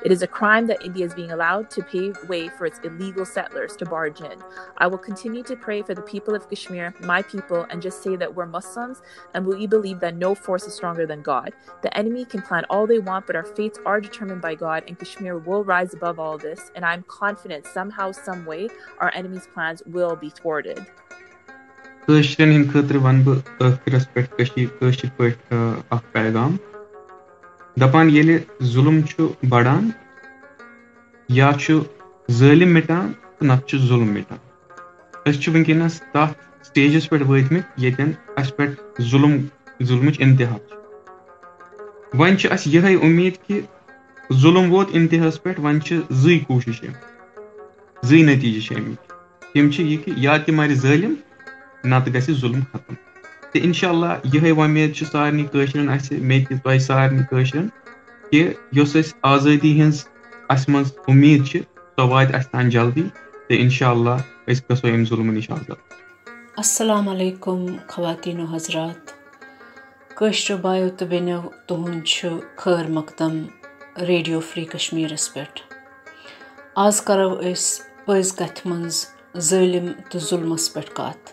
It is a crime that India is being allowed to pave way for its illegal settlers to barge in. I will continue to pray for the people of Kashmir, my people, and just say that we're Muslims and we believe that no force is stronger than God. The enemy can plan all they want, but our fates are determined by God, and Kashmir will rise above all this. And I'm confident somehow, some way, our enemy's plans will be thwarted. کٲشرٮ۪ن ہٕنٛدۍ خٲطرٕ وَنہٕ بہٕ ٲخرَس پٮ۪ٹھ کٲشِر پٲٹھۍ اکھ پیغام دَپان ییٚلہِ ظُلم چھُ بَڑان یا چھُ ظٲلِم مِٹان تہٕ نَتہٕ چھُ ظُلم مِٹان. أسۍ چھِ وٕنکیٚنَس تَتھ سٹیجَس پٮ۪ٹھ وٲتمٕتۍ ییٚتٮ۪ن اَسہِ پٮ۪ٹھ ظُلمٕچ اِنتِہا چھِ. وۄنۍ چھِ اَسہِ یِہے اُمید کہِ ظُلم ووت اِنتِہاہَس پٮ۪ٹھ, وۄنۍ چھِ زٕے کوٗشِش زٕے نٔتیٖجہٕ چھِ اَمِکۍ. تِم چھِ یہِ کہِ یا تہِ مَرِ ظٲلِم نَتہٕ گژھِ ظُلم ختم. تہٕ اِنشاءاللہ یِہے وۄمید چھِ سارنٕے کٲشرٮ۪ن اَسہِ, مےٚ تہِ تۄہہِ سارنٕے کٲشرٮ۪ن, کہِ یۄس اَسہِ آزٲدی ہٕنٛز اَسہِ منٛز اُمید چھِ سۄ واتہِ اَسہِ تام جلدی, تہٕ اِنشاءاللہ أسۍ گژھو اَمہِ ظُلمہٕ نِش آزاد. السلام علیکم خواتین و حضرات. کٲشرِ بایو تہٕ بیٚنیو, تُہُنٛد چھُ خٲر مقدم ریڈیو فری کشمیٖرس پٮ۪ٹھ. آز کرو أسۍ پٲیز کتھِ منٛز ظٲلِم تہٕ ظُلمس پٮ۪ٹھ کتھ.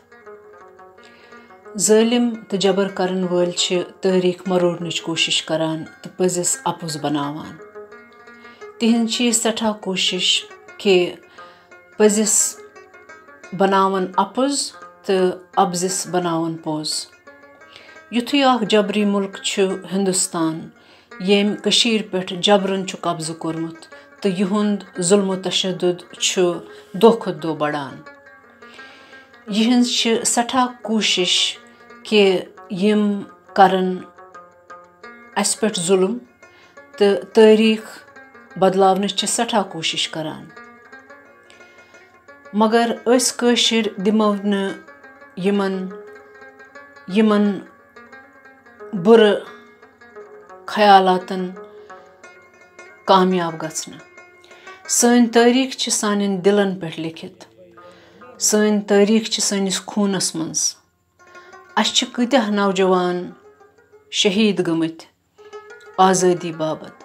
ظٲلِم تہٕ جبر کرن وٲلۍ چھِ تٲریٖخ مروڑنٕچ کوٗشش کران تہٕ پٔزِس اپُز بناوان. تِہنٛز چھِ یہِ سٮ۪ٹھاہ کوٗشش کہِ پٔزِس بناون اپُز تہٕ اپزِس بناون پوٚز. یُتھُے اکھ جبری مُلک چھُ ہندوستان ییٚمۍ کٔشیٖرِ پٮ۪ٹھ جبرن چھُ قبضہٕ کوٚرمُت تہٕ یِہُنٛد ظُلم و تشدُد چھُ دۄہ کھۄتہٕ دۄہ بڑان. یِہٕنٛز چھِ سٮ۪ٹھاہ کوٗشش کہِ یِم کرن اَسہِ پٮ۪ٹھ ظُلم تہٕ تٲریٖخ بدلاونٕچ چھِ سٮ۪ٹھاہ کوٗشش کران. مگر أسۍ کٲشِر دِمو نہٕ یِمن بُرٕ خیالاتن کامیاب گژھنہٕ. سٲنۍ تٲریٖخ چھِ سانٮ۪ن دِلن پٮ۪ٹھ لیکھِتھ. سٲنۍ تٲریٖخ چھِ سٲنِس خوٗنس منٛز. اَسہِ چھِ کۭتیاہ نوجوان شہیٖد گٔمٕتۍ آزٲدی باپتھ.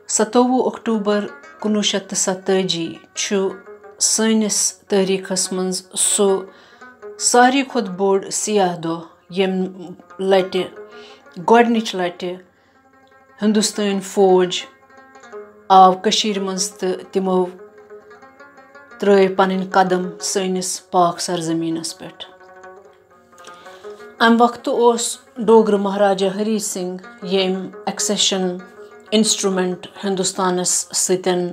27 اکتوٗبر 1947 چھُ سٲنِس تٲریٖخس منٛز سُہ ساروی کھۄتہٕ بوٚڑ سیاہ دۄہ ییٚمہِ گۄڈنِچ لٹہِ ہندوستٲنۍ فوج آو کٔشیٖرِ منٛز تہٕ تِمو ترٲوۍ پنٕنۍ قدم سٲنِس پاک سرزمیٖنس پٮ۪ٹھ. امہِ وقتہٕ اوس ڈوگرٕ مہاراجا ہری سنگھ ییٚمۍ ایکسیشن انسٹرومینٹ ہندوستانس سۭتۍ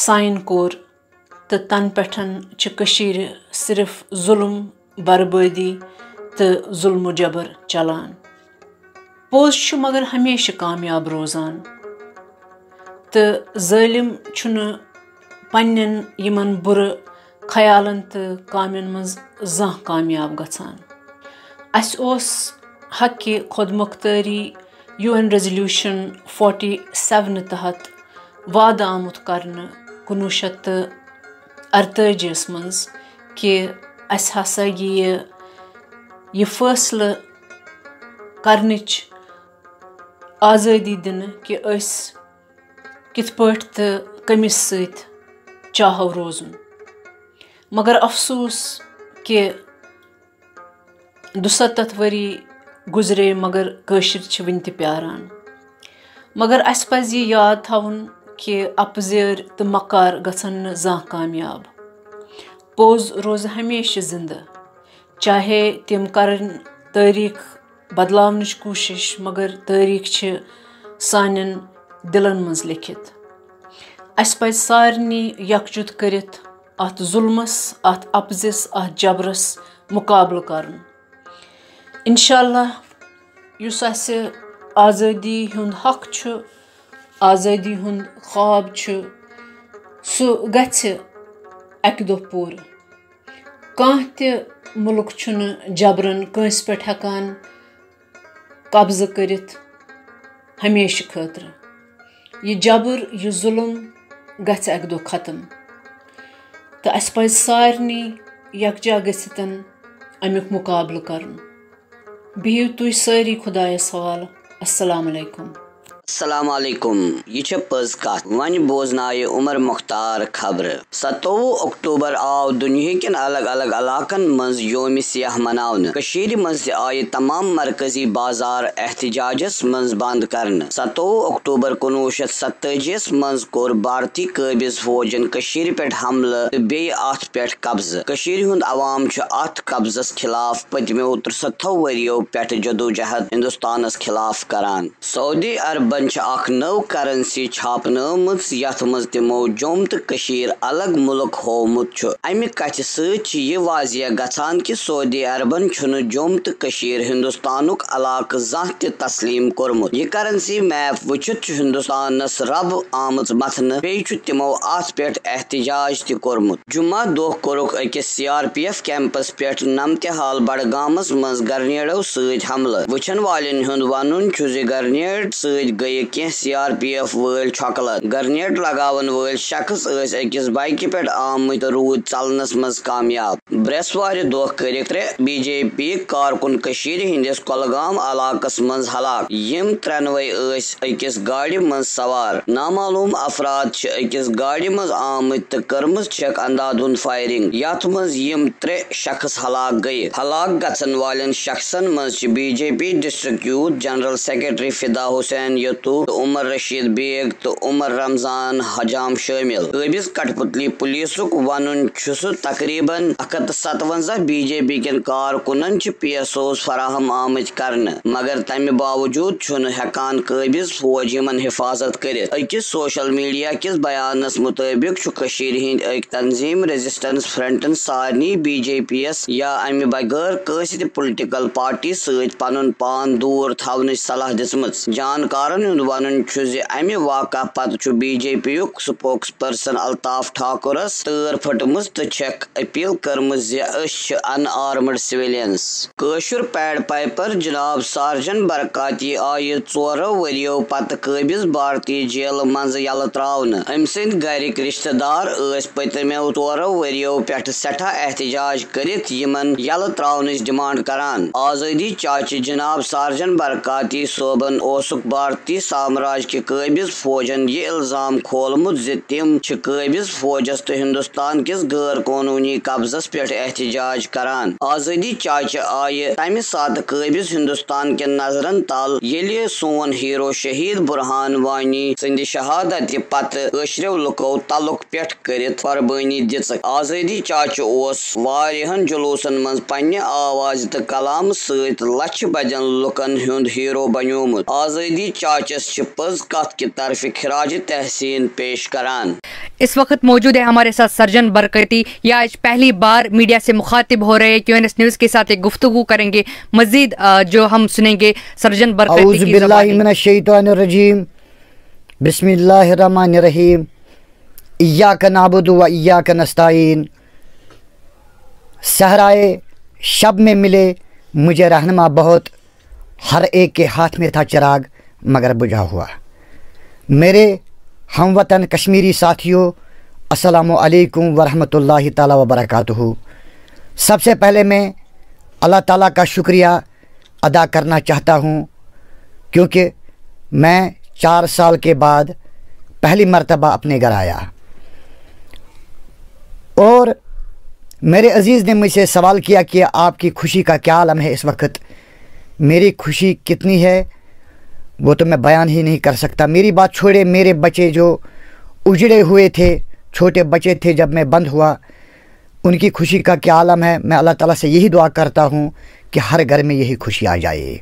ساین کوٚر تہٕ تنہٕ پٮ۪ٹھ چھِ کٔشیٖرِ صرف ظُلم بربٲدی تہٕ ظُلم و جبر چلان. پوٚز چھُ مگر ہمیشہٕ کامیاب روزان. تو ظالم چھُنہٕ پنٛنٮ۪ن یِمن بُرٕ خیالن تہٕ کامٮ۪ن منٛز زانٛہہ کامیاب گژھان. اَسہِ اوس حقہِ خۄد مۄختٲری UN ریزولیوشن 47 تحت وعدٕ آمُت کرنہٕ 1948 منٛز کہِ اَسہِ ہسا یِیہِ یہِ فٲصلہٕ کرنٕچ آزٲدی دِنہٕ کہِ أسۍ کِتھ پٲٹھۍ تہٕ کٔمِس سۭتۍ چاہو روزُن. مگر افسوٗس کہِ 72 ؤری گُزرے مگر کٲشِر چھِ وٕنہِ تہِ پیاران. مگر اَسہِ پَزِ یہِ یاد تھاوُن کہِ اَپزٲرۍ تہٕ مکار گژھن نہٕ زانٛہہ کامیاب. پوٚز روزِ ہمیشہِ زِندٕ چاہے تِم کَرن تٲریٖخ بدلاونٕچ کوٗشِش مگر تٲریٖخ چھِ سانٮ۪ن دِلن منٛز لیکھِتھ. اَسہِ پَزِ سارنٕے یکجُت کٔرِتھ اَتھ ظُلمس اَتھ اَپزِس اَتھ جبرس مُقابلہٕ کَرُن. اِنشاء اللہ یُس اَسہِ آزٲدی ہُنٛد حق چھُ آزٲدی ہُنٛد خواب چھُ سُہ گژھِ اَکہِ دۄہ پوٗرٕ. کانٛہہ تہِ مُلک چھُنہٕ جبرن کٲنٛسہِ پٮ۪ٹھ ہٮ۪کان قبضہٕ کٔرِتھ ہمیشہِ خٲطرٕ. یہِ جبر یہِ ظُلم گژھِ اَکہِ دۄہ ختم تہٕ اَسہِ پَزِ سارنٕے یکجا گٔژھِتھ اَمیُک مُقابلہٕ کَرُن. بِہِو تُہۍ سٲری خۄدایَس حوالہٕ. السلام علیکُم. السلام علیکم. یہ چھ پز کت ون بوزنائے عمر مختار خبر. 27 اکتوبر آو دنیا کن الگ الگ علاقن مز یوم سیاح مناونہ. کشیر مز آئی تمام مرکزی بازار احتجاجس مز بند کرنے. 27 اکتوبر 1947 مز کور بھارتی قابض فوجن کشیر پہ حملہ تو بی ات پہ قبضہ. کشیر ہند عوام چھ ات قبضس خلاف پتمو 73 وریو پہ جدوجہد ہندوستانس خلاف کران. سعودی عرب اخ نو کرنسی چھاپنٲمٕژ یتھ منٛز تِمو جوٚم تہٕ کٔشیٖر الگ مُلک ہومُت چھُ. امہِ کتھِ سۭتۍ چھِ یہِ واضح گژھان کہِ سعودی عربن چھُنہٕ جوٚم تہٕ کٔشیٖر ہندوستانُک علاقہٕ زانٛہہ تہِ تسلیٖم کوٚرمُت. یہِ کرنسی میپ وٕچھِتھ چھُ ہندوستانس رب آمٕژ متھنہٕ. بیٚیہِ چھُ تِمو اتھ پٮ۪ٹھ احتجاج تہِ کوٚرمُت. جمعہ دۄہ کوٚرُکھ أکِس CRPF کیمپس پٮ۪ٹھ نمتِحال بڈگامس منٛز گرنیڈو سۭتۍ حملہٕ. وٕچھن والٮ۪ن ہُنٛد ونُن چھُ زِ گرنیڈ سۭتۍ گٔیہِ کینٛہہ CRPF وٲلۍ چھۄکلت. گرنیڈ لگاون وٲلۍ شخص ٲسۍ أکِس بایکہِ پٮ۪ٹھ آمٕتۍ تہٕ روٗدۍ ژلنس منٛز کامیاب. برٛیسوارِ دۄہ کٔرِکھ 3 BJP کارکُن کٔشیٖرِ ہٕنٛدِس کۄلگام علاقس منٛز ہلاک. یِم 3 ٲسۍ أکِس گاڑِ منٛز سوار. نامعلوٗم افراد چھِ أکِس گاڑِ منٛز آمٕتۍ تہٕ کٔرمٕژ چھکھ اندھادھُن فایرنگ یتھ منٛز یِم 3 شخص ہلاک گٔیہِ. ہلاک گژھن والٮ۪ن شخصن منٛز چھِ BJP ڈسٹرکٹ یوٗتھ جنرل سیکرٹری فدا حسین یتو تہٕ عمر رشید بیگ تہٕ عمر رمضان حجام شٲمِل. قٲبض کٹھ پُلیٖسُک وَنُن چھُ سُہ تقریباً 157 BJP کٮ۪ن کارکُنن چھِ PSOs فراہم آمٕتۍ کرنہٕ مگر تمہِ باوجوٗد چھُنہٕ ہٮ۪کان قٲبض فوج یِمن حفاظت کٔرِتھ. أکِس سوشل میڈیا کِس بیانس مُطٲبِق چھُ کٔشیٖرِ ہٕنٛدۍ أکۍ تنظیٖم ریزسٹنس فرنٹن سارنٕے BJP یس یا امہِ بغٲر کٲنٛسہِ تہِ پُلٹِکل پارٹی سۭتۍ پنُن پان دوٗر تھاونٕچ صلاح دِژمٕژ. جانکارن ہُنٛد ونُن چھُ زِ امہِ واقعہٕ پتہٕ چھُ BJP یُک سپوکس پرسن الطاف ٹھاکُرس تٲر پھٔٹمٕژ تہٕ چھکھ اپیل کٔرمٕژ زِ أسۍ چھِ ان آرمڈ سِوِلینز. کٲشُر پیڈ پایپر جناب سارجن برکاتی آیہِ 4 ؤرِیو پتہٕ قٲبض بھارتی جیلہٕ منٛزٕ یلہٕ تراونہٕ. أمۍ سٕنٛدۍ گرِکۍ رشتہٕ دار ٲسۍ پٔتمیو 4 ؤرِیو پٮ۪ٹھٕ سٮ۪ٹھاہ احتجاج کٔرِتھ یِمن یلہٕ تراونٕچ ڈِمانڈ کران. آزٲدی چاچہِ جناب سارجن برکاتی صٲبن اوسُکھ بھارتی سامراج کہِ قٲبض فوجن یہِ الزام کھولمُت زِ تِم چھِ قٲبض فوجس تہٕ ہندوستان کِس غٲر قونوٗنی قبضس پٮ۪ٹھ احتجاج کران. آزٲدی چاچہِ آیہِ تمہِ ساتہٕ قٲبض ہندوستان کٮ۪ن نظرن تل ییٚلہِ سون ہیرو شہید برہان وانی سٕنٛدِ شہادتہِ پتہٕ کٲشرٮ۪و لُکو تلُک پٮ۪ٹھ کٔرِتھ قۄربٲنی دِژٕکھ. آزٲدی چاچہِ اوس واریاہن جلوٗسن منٛز پننہِ آوازِ تہٕ کلامہٕ سۭتۍ لچھِ بدٮ۪ن لُکن ہُنٛد ہیرو بنیومُت. آزٲدی چاچس چھِ پٔز کتھ کہِ طرفہٕ خراج تحسین پیش کران. اس وقت موجود ہے ہمارے ساتھ سرجن برکاتی. یہ آج پہلی بار میڈیا سے مخاطب ہو رہے ہیں. QNS نیوز کے ساتھ ایک گفتگو کریں گے. مزید جو ہم سنیں گے سرجن برکاتی. اعوذ باللہ من الشیطان الرجیم. बिस्मिल्लाहिर्रहमानिर्रहीम, इय्याका नअबुदु व इय्याका नस्तईन। सहराए शब में मिले मुझे रहनुमा बहुत, हर एक के हाथ में था चिराग मगर बुझा हुआ। मेरे हमवतन कश्मीरी साथियों, अस्सलामु अलैकुम व रहमतुल्लाहि ताला व बरकातुहू। सबसे पहले मैं अल्लाह ताला का शुक्रिया अदा करना चाहता हूँ, क्योंकि मैं 4 साल के बाद पहली मर्तबा अपने घर आया। और मेरे अज़ीज़ ने मुझसे सवाल किया कि आपकी खुशी का क्या आलम है इस वक्त। मेरी खुशी कितनी है वो तो मैं बयान ही नहीं कर सकता। मेरी बात छोड़े, मेरे बच्चे जो उजड़े हुए थे, छोटे बच्चे थे जब मैं बंद हुआ, उनकी खुशी का क्या आलम है। मैं अल्लाह ताला से यही दुआ करता हूँ कि हर घर में यही खुशी आ जाए।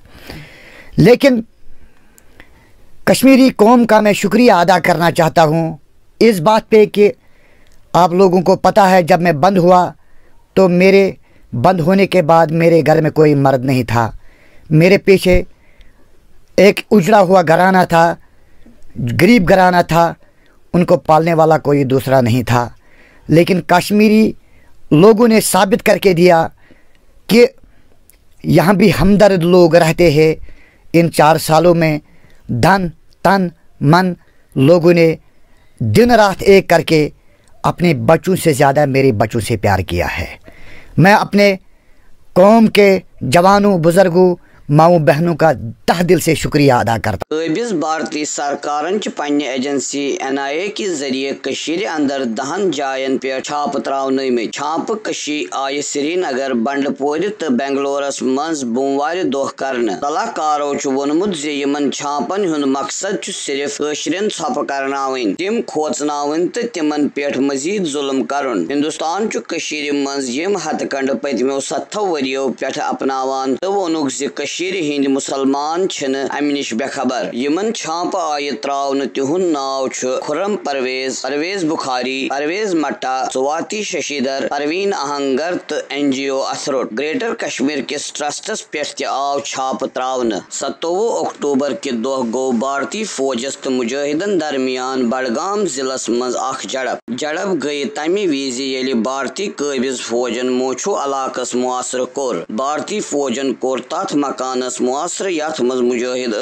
लेकिन कश्मीरी कौम का मैं शुक्रिया अदा करना चाहता हूँ इस बात पे कि आप लोगों को पता है जब मैं बंद हुआ तो मेरे बंद होने के बाद मेरे घर में कोई मर्द नहीं था। मेरे पीछे एक उजड़ा हुआ घराना था, गरीब घराना था, उनको पालने वाला कोई दूसरा नहीं था। लेकिन कश्मीरी लोगों ने साबित करके दिया कि यहाँ भी हमदर्द लोग रहते हैं। इन 4 सालों में धन तन मन लोगों ने दिन रात एक करके अपने बच्चों से ज़्यादा मेरे बच्चों से प्यार किया है। मैं अपने कौम के जवानों बुजुर्गों माओ बहनों का तह दिल से शुक्रिया अदा करता। काबिज भारतीय सरकारन पन्ने एजेंसी NIA के जरिए कशीर अंदर 10 जायन पे छाप त्रावने में छाप कशी आय श्रीनगर बंडपोर तो बेंगलोरस मज बुमवार दोह करने। सलाहकारों वोनमुत यमन छापन हुन मकसद सिर्फ कशरन छप करनावन, तिम खोचनावन तो तिमन पे मजीद जुल्म करन। हिंदुस्तान कशीर मज यम हथकंड पतमो 7 वरियो पे अपनावान तो वोनुक कशीर हिंद मुसलमान छन अमि निश बेखबर। यमन छाप आय त्रावन तिहुन नाव खुरम परवेज बुखारी, परवेज मट्टा, स्वाति शशिधर, परवीन आहंगर तो NGO असरोट। ग्रेटर कश्मीर किस ट्रस्टस पे आव छाप त्रावन। 27 अक्टूबर के दोह गो भारतीय फौजस तो मुजाहिदन दरमियान बडगाम जिलस मज अख झड़प गई तमि विज येलि भारतीय काबिज फौजन मोछू इलाकस मुआसर कोर। भारतीय फौजन कोर तथ मकानस मुआसर यथ मज मुजाहिद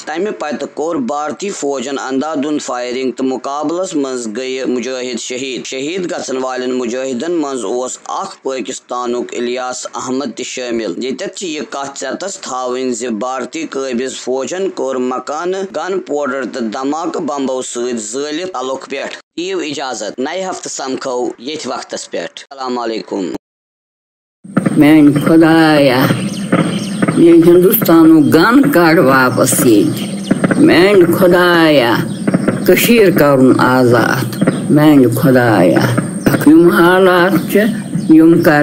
तमि पत कोर भारतीय फौजन अंधाधुन फायरिंग तो मुकाबलस मज गई मुजाहिद शहीद गसन वालन मुजाहिदन मज ओस अख पाकिस्तानुक इलियास अहमद त शामिल। यतत यह कथ चतस थावन ज भारतीय काबिज फौजन कोर मकान गन पाउडर तो धमाक बम्बो सत ज़लित तलुक पे। दीव इजाजत, नए हफ्त समखो येथ वक्तस पे। अस्सलाम वालेकुम। मैन खुदाया ये हिंदुस्तानु गन काड़ वापस ये। मैन खुदाया कशीर करुन आजाद। मैन खुदाया युम हालात युम का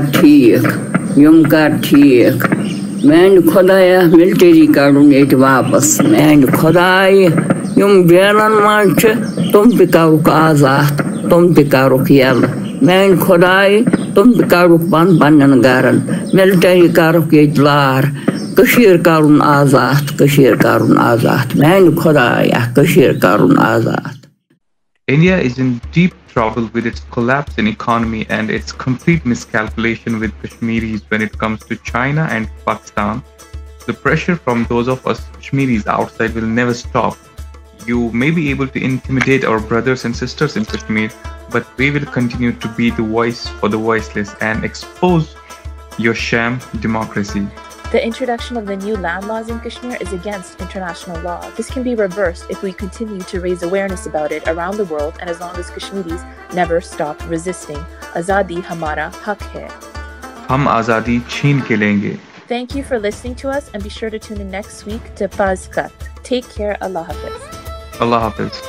ठीक। मैन खुदाया मिलिटरी करुन ये वापस। मैन खुदाया युम जेलन मज तुम पे करुक आजाद, तुम पे करुक यल। मैन खुदाया तुम पे करुक बंद पन्न गरन। मिलिटरी करुक ये लार। कशीर करुन आजाद। मैन खुदाया कशीर करुन आजाद। India is in deep trouble with its collapse in economy and its complete miscalculation with Kashmiris when it comes to China and Pakistan. The pressure from those of us Kashmiris outside will never stop. You may be able to intimidate our brothers and sisters in Kashmir, but we will continue to be the voice for the voiceless and expose your sham democracy. The introduction of the new land laws in Kashmir is against international law. This can be reversed if we continue to raise awareness about it around the world and as long as Kashmiris never stop resisting. Azadi hamara haq hai. Hum azadi chhin ke lenge. Thank you for listening to us and be sure to tune in next week to PAEZ KATH. Take care. Allah Hafiz. Allah Hafiz.